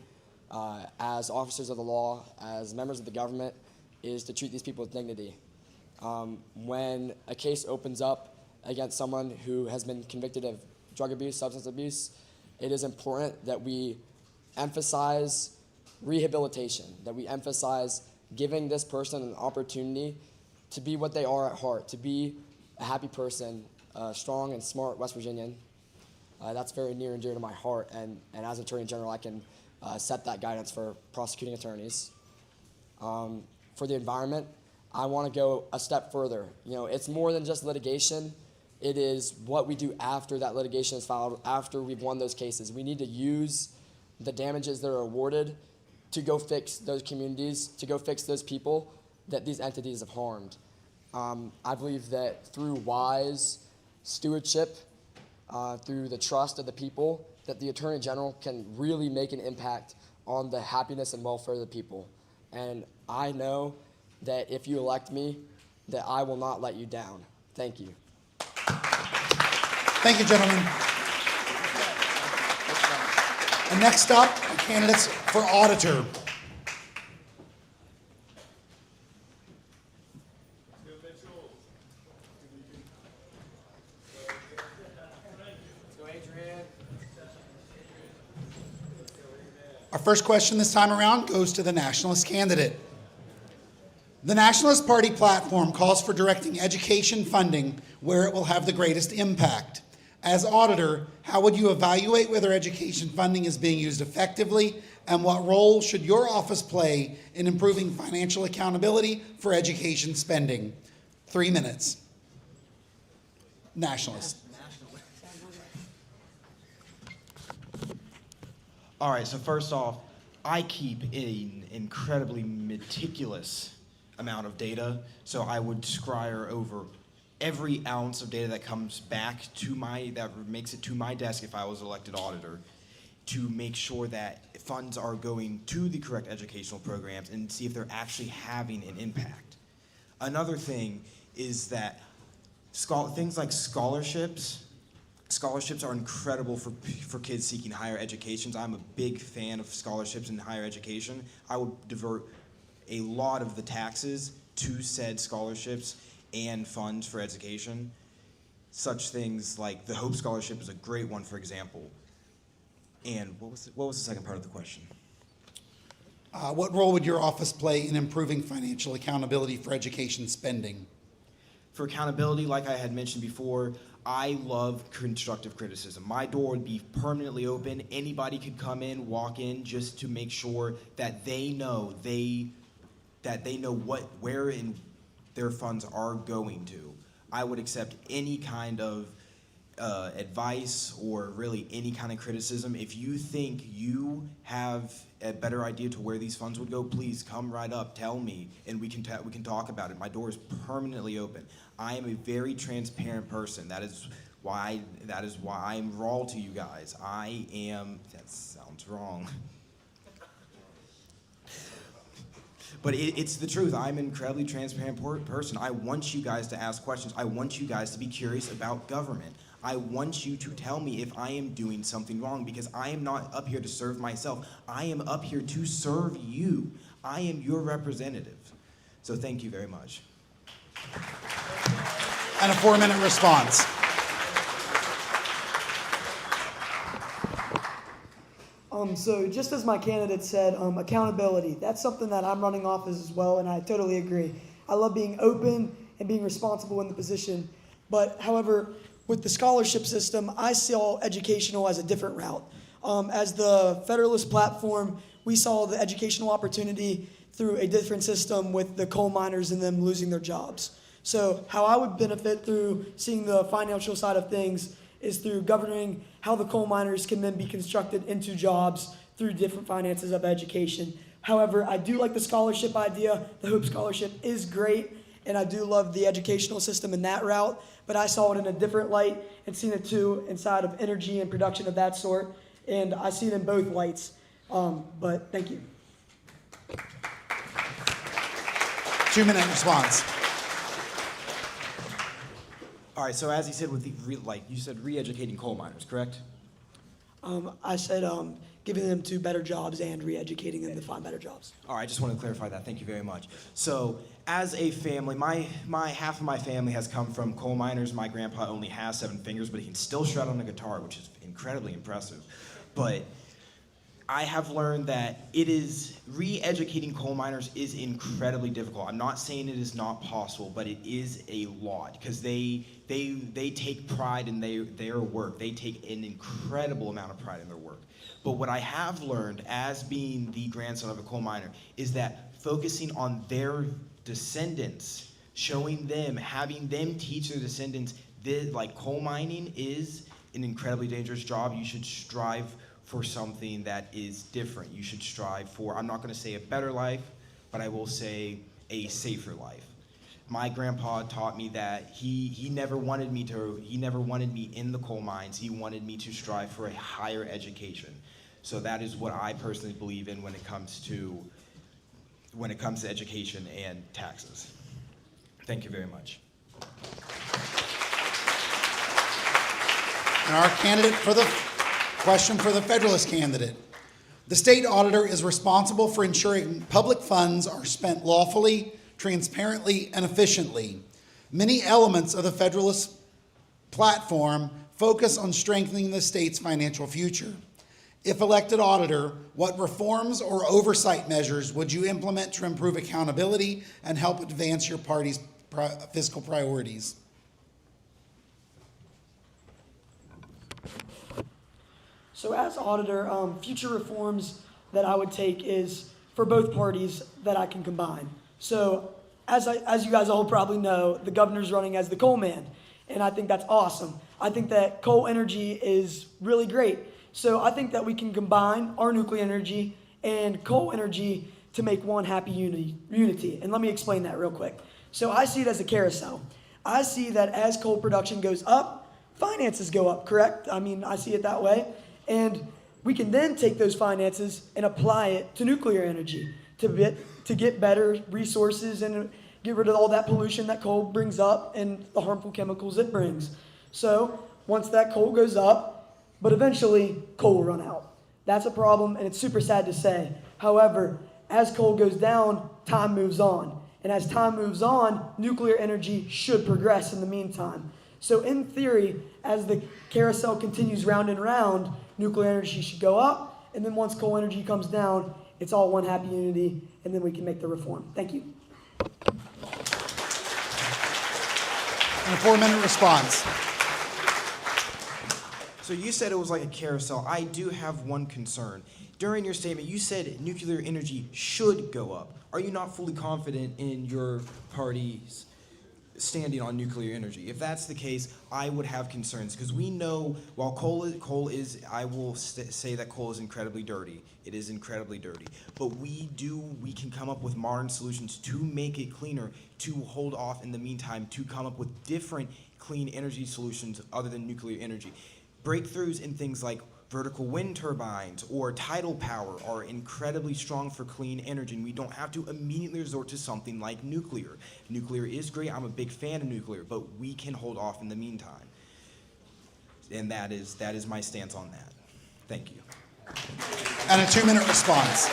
S14: as officers of the law, as members of the government, is to treat these people with dignity. When a case opens up against someone who has been convicted of drug abuse, substance abuse, it is important that we emphasize rehabilitation, that we emphasize giving this person an opportunity to be what they are at heart, to be a happy person, a strong and smart West Virginian. That's very near and dear to my heart, and as Attorney General, I can set that guidance for prosecuting attorneys. For the environment, I want to go a step further. You know, it's more than just litigation. It is what we do after that litigation is filed, after we've won those cases. We need to use the damages that are awarded to go fix those communities, to go fix those people that these entities have harmed. I believe that through wise stewardship, through the trust of the people, that the Attorney General can really make an impact on the happiness and welfare of the people. And I know that if you elect me, that I will not let you down. Thank you.
S20: Thank you, gentlemen. And next up, our candidates for auditor. Our first question this time around goes to the Nationalist candidate. The Nationalist Party platform calls for directing education funding where it will have the greatest impact. As auditor, how would you evaluate whether education funding is being used effectively, and what role should your office play in improving financial accountability for education spending? 3 minutes. Nationalist.
S15: All right, so first off, I keep an incredibly meticulous amount of data, so I would scryer over every ounce of data that comes back to that makes it to my desk if I was elected auditor, to make sure that funds are going to the correct educational programs and see if they're actually having an impact. Another thing is that things like scholarships are incredible for kids seeking higher educations. I'm a big fan of scholarships in higher education. I would divert a lot of the taxes to said scholarships and funds for education. Such things like the Hope Scholarship is a great one, for example. And what was the second part of the question?
S20: What role would your office play in improving financial accountability for education spending?
S15: For accountability, like I had mentioned before, I love constructive criticism. My door would be permanently open. Anybody could come in, walk in, just to make sure that they know where their funds are going to. I would accept any kind of advice or really any kind of criticism. If you think you have a better idea to where these funds would go, please come right up, tell me, and we can talk about it. My door is permanently open. I am a very transparent person. That is why I'm raw to you guys. That sounds wrong. But it's the truth. I'm an incredibly transparent person. I want you guys to ask questions. I want you guys to be curious about government. I want you to tell me if I am doing something wrong, because I am not up here to serve myself. I am up here to serve you. I am your representative. So thank you very much.
S20: And a 4-minute response.
S10: So just as my candidate said, accountability, that's something that I'm running off as well, and I totally agree. I love being open and being responsible in the position, but however, with the scholarship system, I saw educational as a different route. As the Federalist platform, we saw the educational opportunity through a different system with the coal miners and them losing their jobs. So how I would benefit through seeing the financial side of things is through governing how the coal miners can then be constructed into jobs through different finances of education. However, I do like the scholarship idea. The Hope Scholarship is great, and I do love the educational system in that route, but I saw it in a different light and seen it too inside of energy and production of that sort, and I see it in both lights. But thank you.
S20: 2-minute response.
S15: All right, so as he said, you said re-educating coal miners, correct?
S10: I said giving them to better jobs and re-educating them to find better jobs.
S15: All right, I just wanted to clarify that. Thank you very much. So, as a family, my half of my family has come from coal miners. My grandpa only has 7 fingers, but he can still shred on a guitar, which is incredibly impressive. But I have learned that re-educating coal miners is incredibly difficult. I'm not saying it is not possible, but it is a lot, because they take pride in their work. They take an incredible amount of pride in their work. But what I have learned as being the grandson of a coal miner is that focusing on their descendants, showing them, having them teach their descendants, like coal mining is an incredibly dangerous job. You should strive for something that is different. You should strive for, I'm not going to say a better life, but I will say a safer life. My grandpa taught me that he never wanted me in the coal mines. He wanted me to strive for a higher education. So that is what I personally believe in when it comes to education and taxes. Thank you very much.
S20: And our candidate for the question for the Federalist candidate. The state auditor is responsible for ensuring public funds are spent lawfully, transparently, and efficiently. Many elements of the Federalist platform focus on strengthening the state's financial future. If elected auditor, what reforms or oversight measures would you implement to improve accountability and help advance your party's fiscal priorities?
S10: So as auditor, future reforms that I would take is for both parties that I can combine. So as you guys all probably know, the governor's running as the coal man, and I think that's awesome. I think that coal energy is really great. So I think that we can combine our nuclear energy and coal energy to make one happy unity. And let me explain that real quick. So I see it as a carousel. I see that as coal production goes up, finances go up, correct? I mean, I see it that way. And we can then take those finances and apply it to nuclear energy to get better resources and get rid of all that pollution that coal brings up and the harmful chemicals it brings. So once that coal goes up, but eventually coal will run out. That's a problem, and it's super sad to say. However, as coal goes down, time moves on. And as time moves on, nuclear energy should progress in the meantime. So in theory, as the carousel continues round and round, nuclear energy should go up, and then once coal energy comes down, it's all one happy unity, and then we can make the reform. Thank you.
S20: And a 4-minute response.
S15: So you said it was like a carousel. I do have one concern. During your statement, you said nuclear energy should go up. Are you not fully confident in your party's standing on nuclear energy? If that's the case, I would have concerns, because we know while coal is I will say that coal is incredibly dirty. It is incredibly dirty. But we can come up with modern solutions to make it cleaner, to hold off in the meantime, to come up with different clean energy solutions other than nuclear energy. Breakthroughs in things like vertical wind turbines or tidal power are incredibly strong for clean energy, and we don't have to immediately resort to something like nuclear. Nuclear is great. I'm a big fan of nuclear, but we can hold off in the meantime. And that is my stance on that. Thank you.
S20: And a 2-minute response.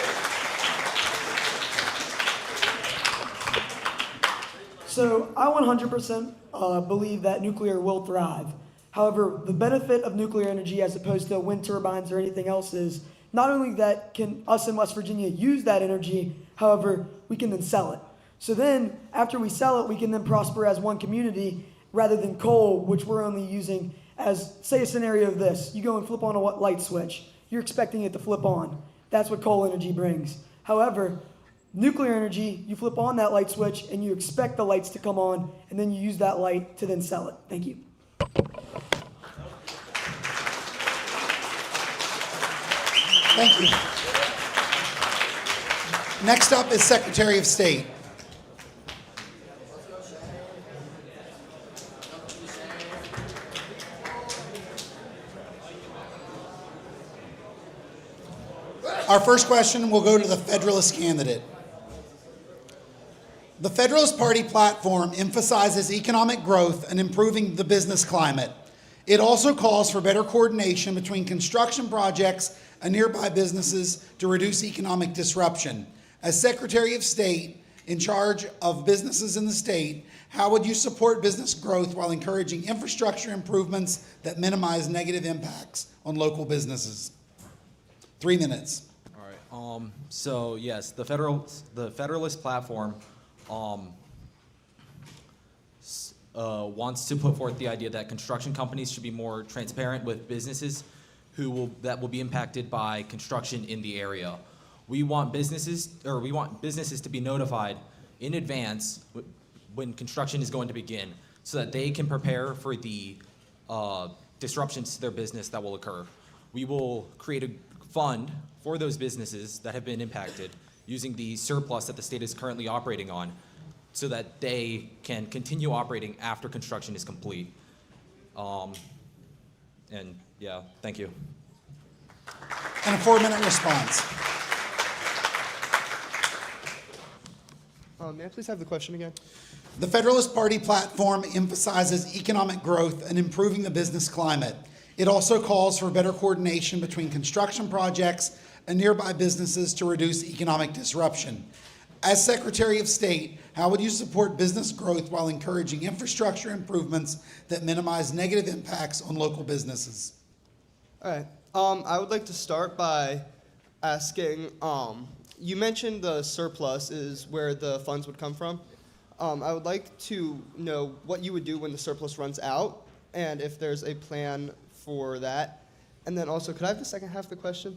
S10: So I 100% believe that nuclear will thrive. However, the benefit of nuclear energy as opposed to wind turbines or anything else is not only that can us in West Virginia use that energy, however, we can then sell it. So then, after we sell it, we can then prosper as one community rather than coal, which we're only using as, say, a scenario of this. You go and flip on a light switch. You're expecting it to flip on. That's what coal energy brings. However, nuclear energy, you flip on that light switch and you expect the lights to come on, and then you use that light to then sell it. Thank you.
S20: Thank you. Next up is Secretary of State. Our first question will go to the Federalist candidate. The Federalist Party platform emphasizes economic growth and improving the business climate. It also calls for better coordination between construction projects and nearby businesses to reduce economic disruption. As Secretary of State in charge of businesses in the state, how would you support business growth while encouraging infrastructure improvements that minimize negative impacts on local businesses? 3 minutes.
S9: All right. So yes, the Federalist platform wants to put forth the idea that construction companies should be more transparent with businesses that will be impacted by construction in the area. We want businesses to be notified in advance when construction is going to begin, so that they can prepare for the disruptions to their business that will occur. We will create a fund for those businesses that have been impacted using the surplus that the state is currently operating on, so that they can continue operating after construction is complete. And yeah, thank you.
S20: And a 4-minute response.
S17: May I please have the question again?
S20: The Federalist Party platform emphasizes economic growth and improving the business climate. It also calls for better coordination between construction projects and nearby businesses to reduce economic disruption. As Secretary of State, how would you support business growth while encouraging infrastructure improvements that minimize negative impacts on local businesses?
S17: All right. I would like to start by asking, you mentioned the surplus is where the funds would come from. I would like to know what you would do when the surplus runs out, and if there's a plan for that. And then also, could I have the second half of the question?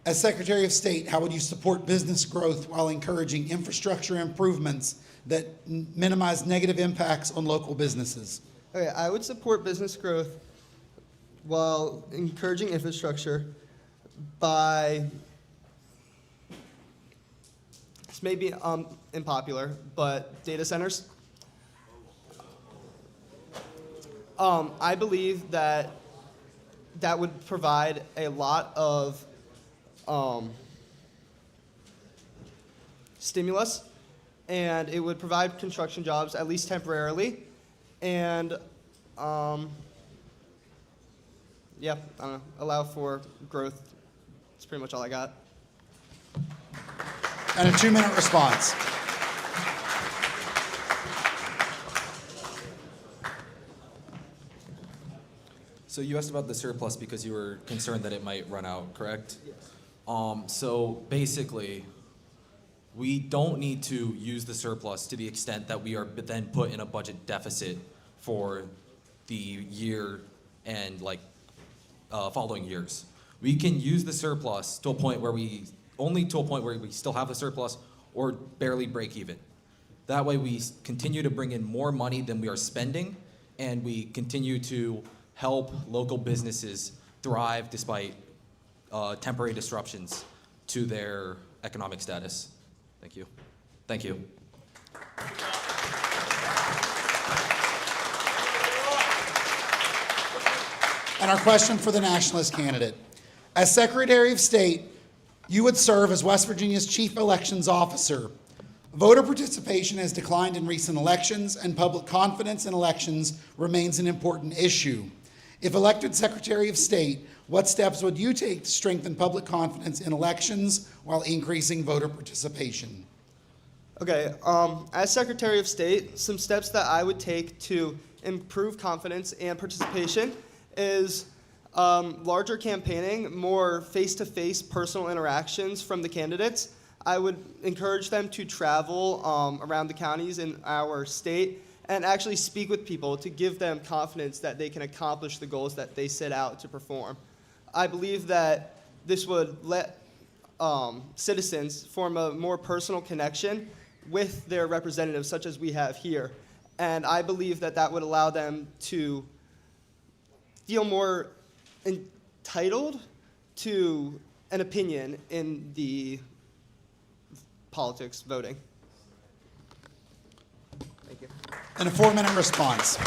S20: As Secretary of State, how would you support business growth while encouraging infrastructure improvements that minimize negative impacts on local businesses?
S17: Okay, I would support business growth while encouraging infrastructure by, this may be unpopular, but data centers. I believe that that would provide a lot of stimulus, and it would provide construction jobs, at least temporarily, and yeah, I don't know, allow for growth. That's pretty much all I got.
S20: And a 2-minute response.
S9: So you asked about the surplus because you were concerned that it might run out, correct? Yes. So basically, we don't need to use the surplus to the extent that we are then put in a budget deficit for the year and following years. We can use the surplus to a point where we still have the surplus or barely break even. That way we continue to bring in more money than we are spending, and we continue to help local businesses thrive despite temporary disruptions to their economic status. Thank you. Thank you.
S20: And our question for the nationalist candidate. As Secretary of State, you would serve as West Virginia's chief elections officer. Voter participation has declined in recent elections, and public confidence in elections remains an important issue. If elected Secretary of State, what steps would you take to strengthen public confidence in elections while increasing voter participation?
S17: Okay, as Secretary of State, some steps that I would take to improve confidence and participation is larger campaigning, more face-to-face personal interactions from the candidates. I would encourage them to travel around the counties in our state and actually speak with people to give them confidence that they can accomplish the goals that they set out to perform. I believe that this would let citizens form a more personal connection with their representatives, such as we have here. And I believe that that would allow them to feel more entitled to an opinion in the politics voting. Thank you.
S20: And a 4-minute response.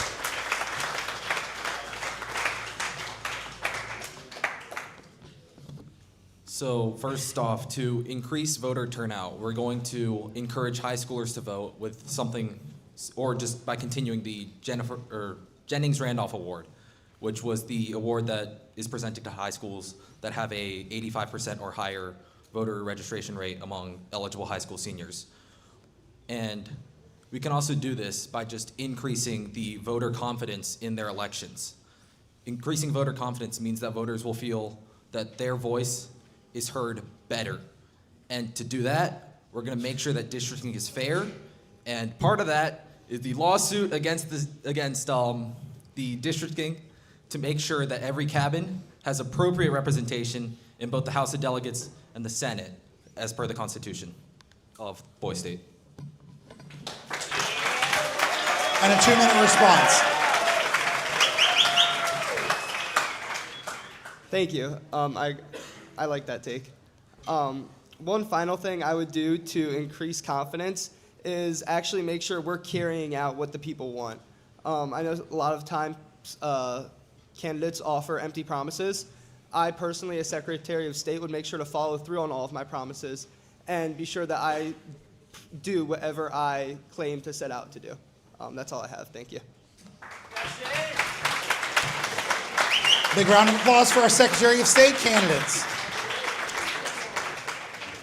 S9: So first off, to increase voter turnout, we're going to encourage high schoolers to vote with something, or just by continuing the Jennings Randolph Award, which was the award that is presented to high schools that have a 85% or higher voter registration rate among eligible high school seniors. And we can also do this by just increasing the voter confidence in their elections. Increasing voter confidence means that voters will feel that their voice is heard better. And to do that, we're gonna make sure that districting is fair. And part of that is the lawsuit against the districting to make sure that every cabin has appropriate representation in both the House of Delegates and the Senate, as per the Constitution of Boise State.
S20: And a 2-minute response.
S17: Thank you. I like that take. One final thing I would do to increase confidence is actually make sure we're carrying out what the people want. I know a lot of times candidates offer empty promises. I personally, as Secretary of State, would make sure to follow through on all of my promises and be sure that I do whatever I claim to set out to do. That's all I have. Thank you.
S20: Big round of applause for our Secretary of State candidates.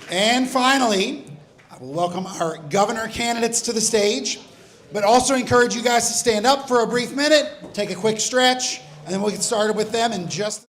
S20: And finally, I will welcome our governor candidates to the stage, but also encourage you guys to stand up for a brief minute, take a quick stretch, and then we'll get started with them in just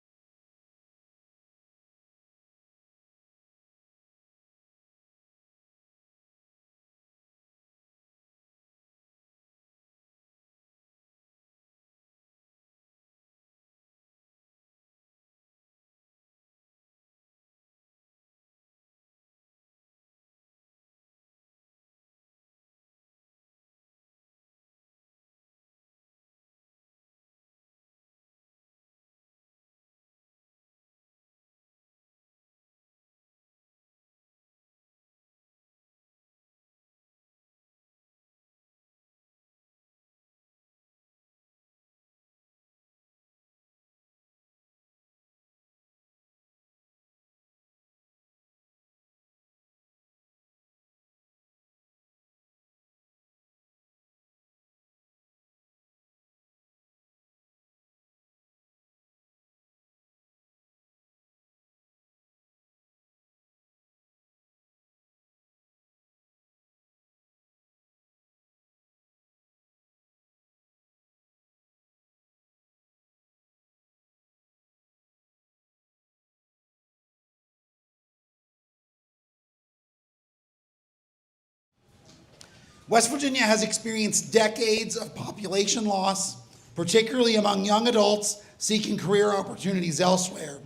S20: West Virginia has experienced decades of population loss, particularly among young adults seeking career opportunities elsewhere.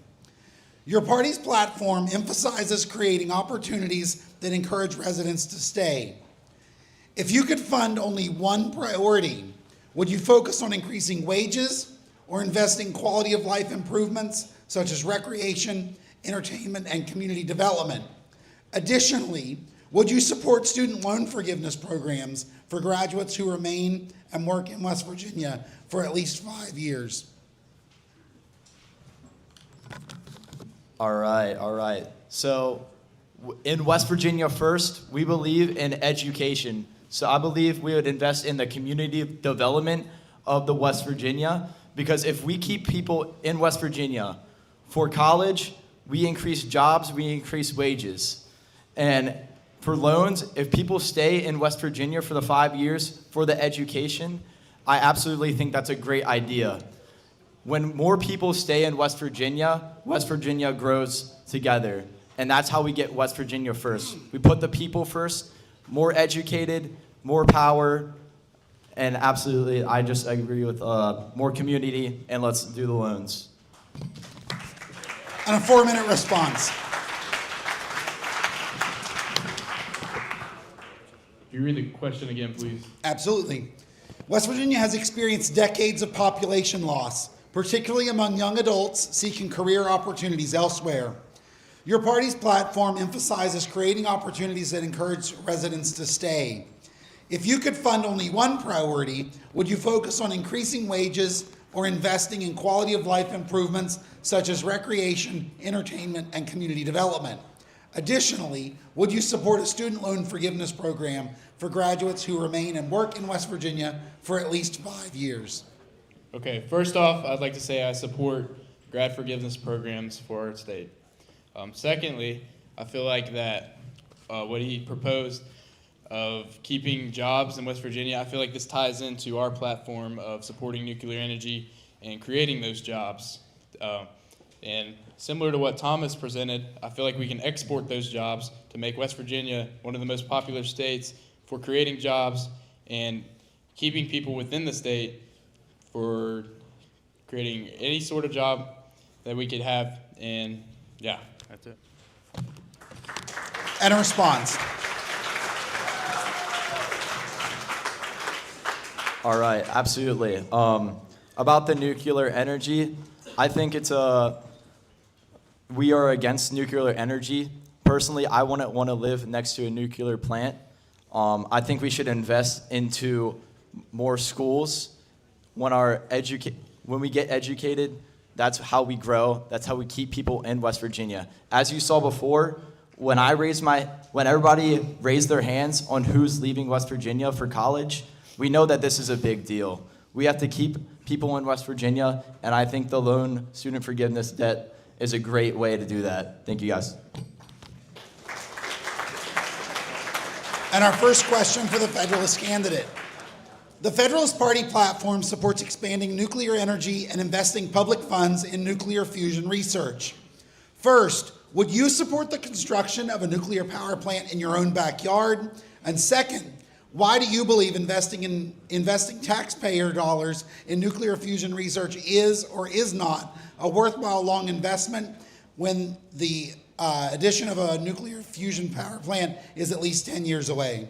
S20: Your party's platform emphasizes creating opportunities that encourage residents to stay. If you could fund only one priority, would you focus on increasing wages or investing in quality of life improvements such as recreation, entertainment, and community development? Additionally, would you support student loan forgiveness programs for graduates who remain and work in West Virginia for at least 5 years?
S18: All right. So in West Virginia first, we believe in education. So I believe we would invest in the community development of the West Virginia, because if we keep people in West Virginia for college, we increase jobs, we increase wages. And for loans, if people stay in West Virginia for the 5 years for the education, I absolutely think that's a great idea. When more people stay in West Virginia grows together. And that's how we get West Virginia first. We put the people first, more educated, more power, and absolutely, I just agree with more community, and let's do the loans.
S20: And a 4-minute response.
S12: Can you read the question again, please?
S20: Absolutely. West Virginia has experienced decades of population loss, particularly among young adults seeking career opportunities elsewhere. Your party's platform emphasizes creating opportunities that encourage residents to stay. If you could fund only one priority, would you focus on increasing wages or investing in quality of life improvements such as recreation, entertainment, and community development? Additionally, would you support a student loan forgiveness program for graduates who remain and work in West Virginia for at least 5 years?
S12: Okay, first off, I'd like to say I support grad forgiveness programs for our state. Secondly, I feel like that what he proposed of keeping jobs in West Virginia, I feel like this ties into our platform of supporting nuclear energy and creating those jobs. And similar to what Thomas presented, I feel like we can export those jobs to make West Virginia one of the most popular states for creating jobs and keeping people within the state for creating any sort of job that we could have. And yeah, that's it.
S20: And a response.
S18: All right, absolutely. About the nuclear energy, I think we are against nuclear energy. Personally, I wouldn't want to live next to a nuclear plant. I think we should invest into more schools. When we get educated, that's how we grow. That's how we keep people in West Virginia. As you saw before, when everybody raised their hands on who's leaving West Virginia for college, we know that this is a big deal. We have to keep people in West Virginia, and I think the loan student forgiveness debt is a great way to do that. Thank you, guys.
S20: And our first question for the Federalist candidate. The Federalist Party platform supports expanding nuclear energy and investing public funds in nuclear fusion research. First, would you support the construction of a nuclear power plant in your own backyard? And second, why do you believe investing taxpayer dollars in nuclear fusion research is or is not a worthwhile long investment when the addition of a nuclear fusion power plant is at least 10 years away?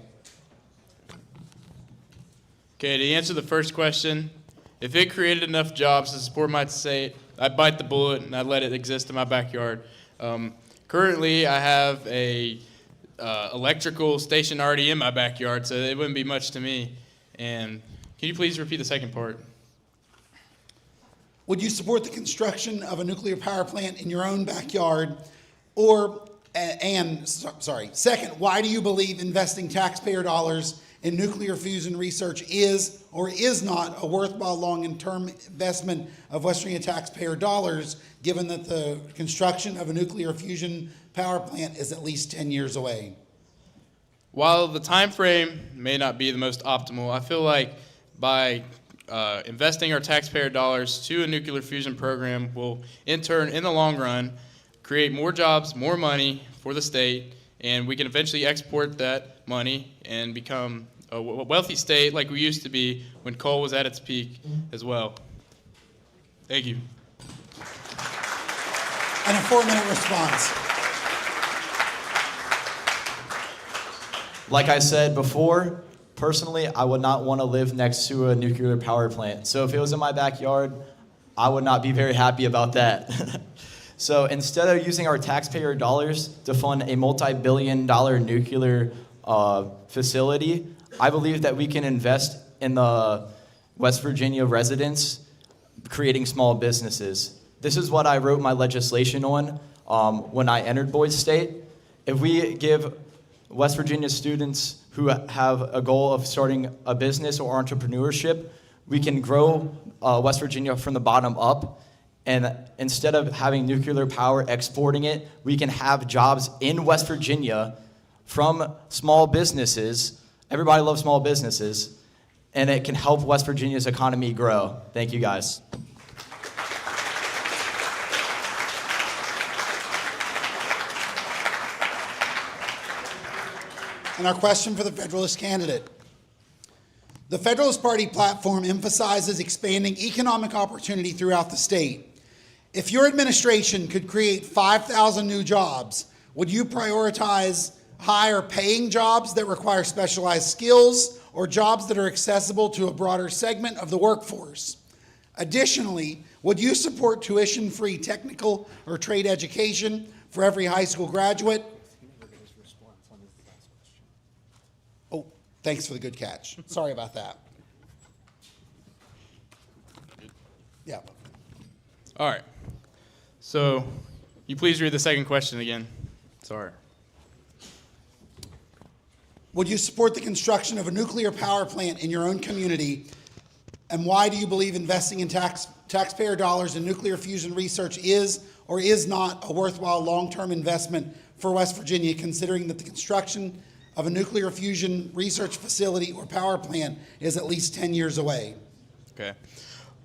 S12: Okay, to answer the first question, if it created enough jobs to support my state, I'd bite the bullet and I'd let it exist in my backyard. Currently, I have a electrical station already in my backyard, so it wouldn't be much to me. And can you please repeat the second part?
S20: Would you support the construction of a nuclear power plant in your own backyard? Second, why do you believe investing taxpayer dollars in nuclear fusion research is or is not a worthwhile long-term investment of West Virginia taxpayer dollars, given that the construction of a nuclear fusion power plant is at least 10 years away?
S12: While the time frame may not be the most optimal, I feel like by investing our taxpayer dollars to a nuclear fusion program will, in turn, in the long run, create more jobs, more money for the state, and we can eventually export that money and become a wealthy state like we used to be when coal was at its peak as well. Thank you.
S20: And a 4-minute response.
S18: Like I said before, personally, I would not want to live next to a nuclear power plant. So if it was in my backyard, I would not be very happy about that. So instead of using our taxpayer dollars to fund a multi-billion-dollar nuclear facility, I believe that we can invest in the West Virginia residents, creating small businesses. This is what I wrote my legislation on when I entered Boise State. If we give West Virginia students who have a goal of starting a business or entrepreneurship, we can grow West Virginia from the bottom up. And instead of having nuclear power, exporting it, we can have jobs in West Virginia from small businesses. Everybody loves small businesses. And it can help West Virginia's economy grow. Thank you, guys.
S20: And our question for the Federalist candidate. The Federalist Party platform emphasizes expanding economic opportunity throughout the state. If your administration could create 5,000 new jobs, would you prioritize higher paying jobs that require specialized skills or jobs that are accessible to a broader segment of the workforce? Additionally, would you support tuition-free technical or trade education for every high school graduate? Oh, thanks for the good catch. Sorry about that. Yeah.
S12: All right. So, you please read the second question again. Sorry.
S20: Would you support the construction of a nuclear power plant in your own community? And why do you believe investing in taxpayer dollars in nuclear fusion research is or is not a worthwhile long-term investment for West Virginia, considering that the construction of a nuclear fusion research facility or power plant is at least 10 years away?
S12: Okay.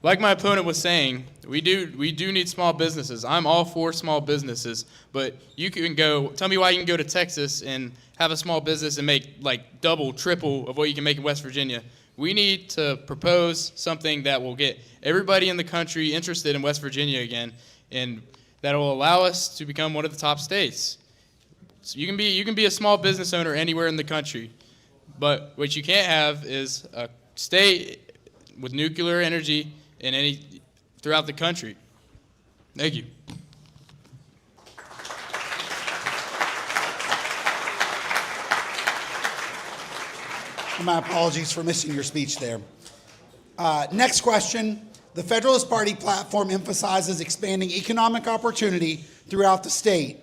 S12: Like my opponent was saying, we do need small businesses. I'm all for small businesses, but you can go, tell me why you can go to Texas and have a small business and make like double, triple of what you can make in West Virginia. We need to propose something that will get everybody in the country interested in West Virginia again, and that will allow us to become one of the top states. So you can be a small business owner anywhere in the country, but what you can't have is a state with nuclear energy throughout the country. Thank you.
S20: My apologies for missing your speech there. Next question. The Federalist Party platform emphasizes expanding economic opportunity throughout the state.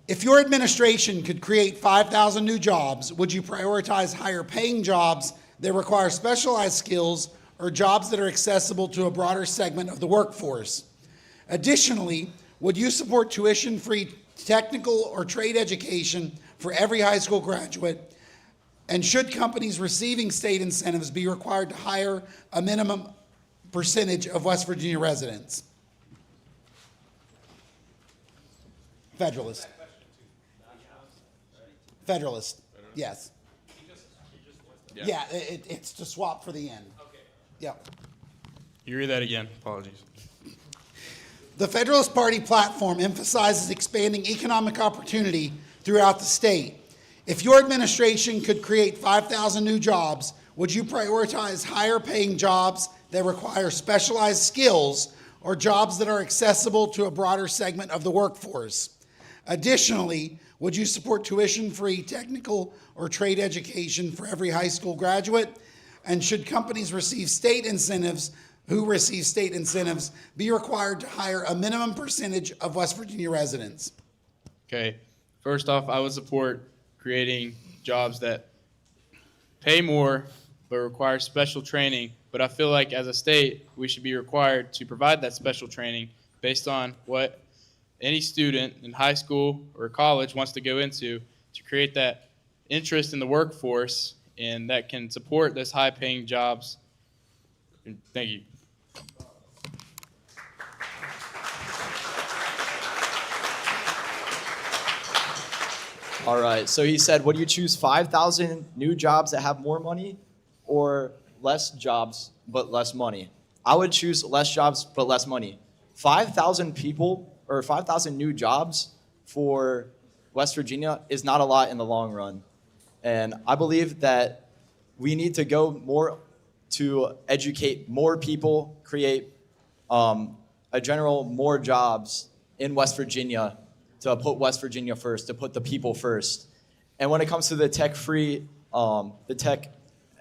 S20: If your administration could create 5,000 new jobs, would you prioritize higher paying jobs that require specialized skills or jobs that are accessible to a broader segment of the workforce? Additionally, would you support tuition-free technical or trade education for every high school graduate? And should companies receiving state incentives be required to hire a minimum percentage of West Virginia residents? Federalist. Federalist, yes. Yeah, it's to swap for the end. Yeah.
S12: You read that again. Apologies.
S20: The Federalist Party platform emphasizes expanding economic opportunity throughout the state. If your administration could create 5,000 new jobs, would you prioritize higher paying jobs that require specialized skills or jobs that are accessible to a broader segment of the workforce? Additionally, would you support tuition-free technical or trade education for every high school graduate? And should companies receive state incentives, be required to hire a minimum percentage of West Virginia residents?
S12: Okay. First off, I would support creating jobs that pay more but require special training. But I feel like as a state, we should be required to provide that special training based on what any student in high school or college wants to go into, to create that interest in the workforce and that can support those high-paying jobs. Thank you.
S18: All right, so he said, would you choose 5,000 new jobs that have more money or less jobs but less money? I would choose less jobs but less money. 5,000 people or 5,000 new jobs for West Virginia is not a lot in the long run. And I believe that we need to go more to educate more people, create a general more jobs in West Virginia, to put West Virginia first, to put the people first. And when it comes to the tech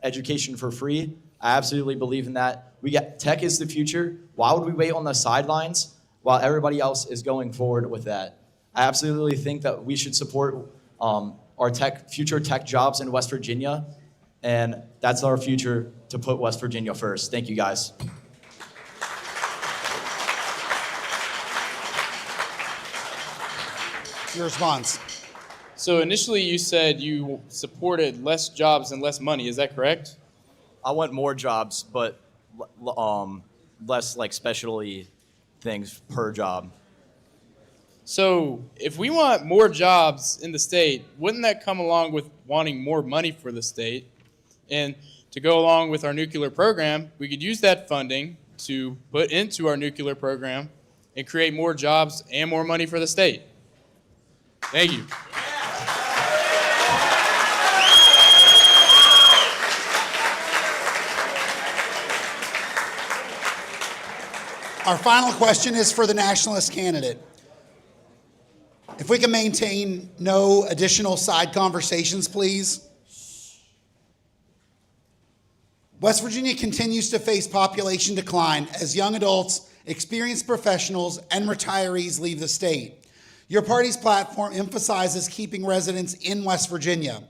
S18: education for free, I absolutely believe in that. Tech is the future. Why would we wait on the sidelines while everybody else is going forward with that? I absolutely think that we should support our future tech jobs in West Virginia, and that's our future, to put West Virginia first. Thank you, guys.
S20: Your response.
S12: So initially you said you supported less jobs and less money. Is that correct?
S18: I want more jobs, but less like specialty things per job.
S12: So if we want more jobs in the state, wouldn't that come along with wanting more money for the state? And to go along with our nuclear program, we could use that funding to put into our nuclear program and create more jobs and more money for the state. Thank you.
S20: Our final question is for the nationalist candidate. If we can maintain no additional side conversations, please. West Virginia continues to face population decline as young adults, experienced professionals, and retirees leave the state. Your party's platform emphasizes keeping residents in West Virginia.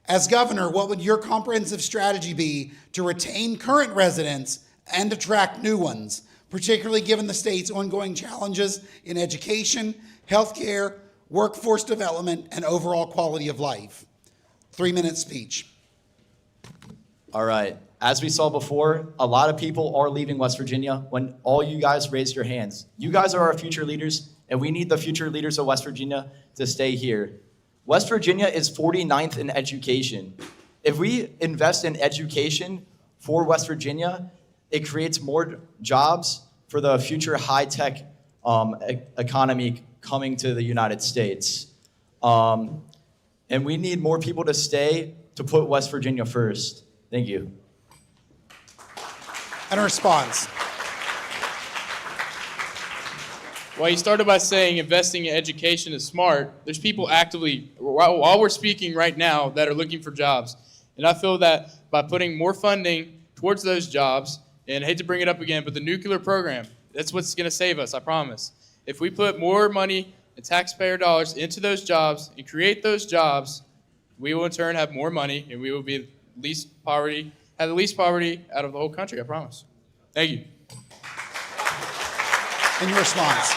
S20: As governor, what would your comprehensive strategy be to retain current residents and attract new ones, particularly given the state's ongoing challenges in education, healthcare, workforce development, and overall quality of life? 3-minute speech.
S18: All right. As we saw before, a lot of people are leaving West Virginia when all you guys raised your hands. You guys are our future leaders, and we need the future leaders of West Virginia to stay here. West Virginia is 49th in education. If we invest in education for West Virginia, it creates more jobs for the future high-tech economy coming to the United States. And we need more people to stay to put West Virginia first. Thank you.
S20: And a response.
S12: Well, you started by saying investing in education is smart. There's people actively, while we're speaking right now, that are looking for jobs. And I feel that by putting more funding towards those jobs, and I hate to bring it up again, but the nuclear program, that's what's going to save us, I promise. If we put more money and taxpayer dollars into those jobs and create those jobs, we will in turn have more money, and we will be have the least poverty out of the whole country, I promise. Thank you.
S20: And your response.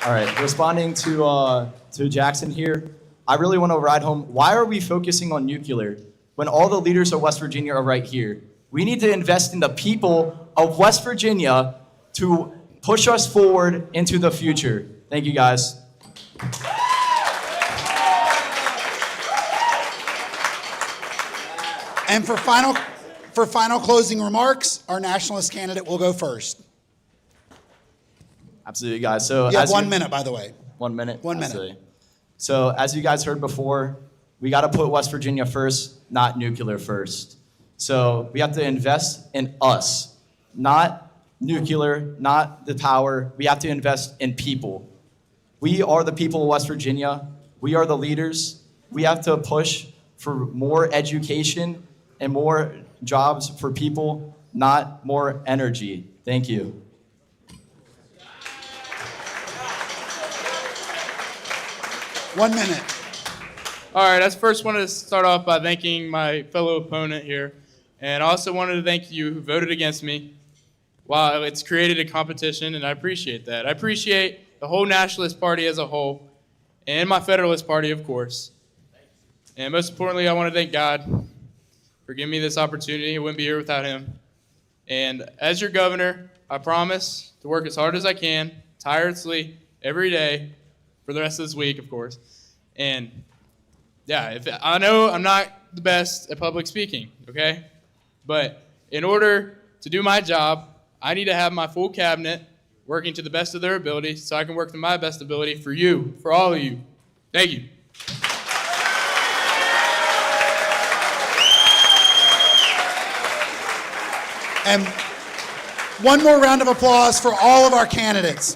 S18: All right, responding to Jackson here, I really want to ride home. Why are we focusing on nuclear when all the leaders of West Virginia are right here? We need to invest in the people of West Virginia to push us forward into the future. Thank you, guys.
S20: And for final closing remarks, our nationalist candidate will go first.
S18: Absolutely, guys. So
S20: You have 1 minute, by the way.
S18: 1 minute?
S20: 1 minute.
S18: Absolutely. So as you guys heard before, we got to put West Virginia first, not nuclear first. So we have to invest in us, not nuclear, not the power. We have to invest in people. We are the people of West Virginia. We are the leaders. We have to push for more education and more jobs for people, not more energy. Thank you.
S20: One minute.
S12: All right, I first wanted to start off by thanking my fellow opponent here, and I also wanted to thank you who voted against me. Wow, it's created a competition, and I appreciate that. I appreciate the whole Nationalist Party as a whole, and my Federalist Party, of course. And most importantly, I want to thank God for giving me this opportunity. I wouldn't be here without him. And as your governor, I promise to work as hard as I can, tirelessly, every day, for the rest of this week, of course. And yeah, I know I'm not the best at public speaking, okay? But in order to do my job, I need to have my full cabinet working to the best of their ability so I can work to my best ability for you, for all of you. Thank you.
S20: And one more round of applause for all of our candidates.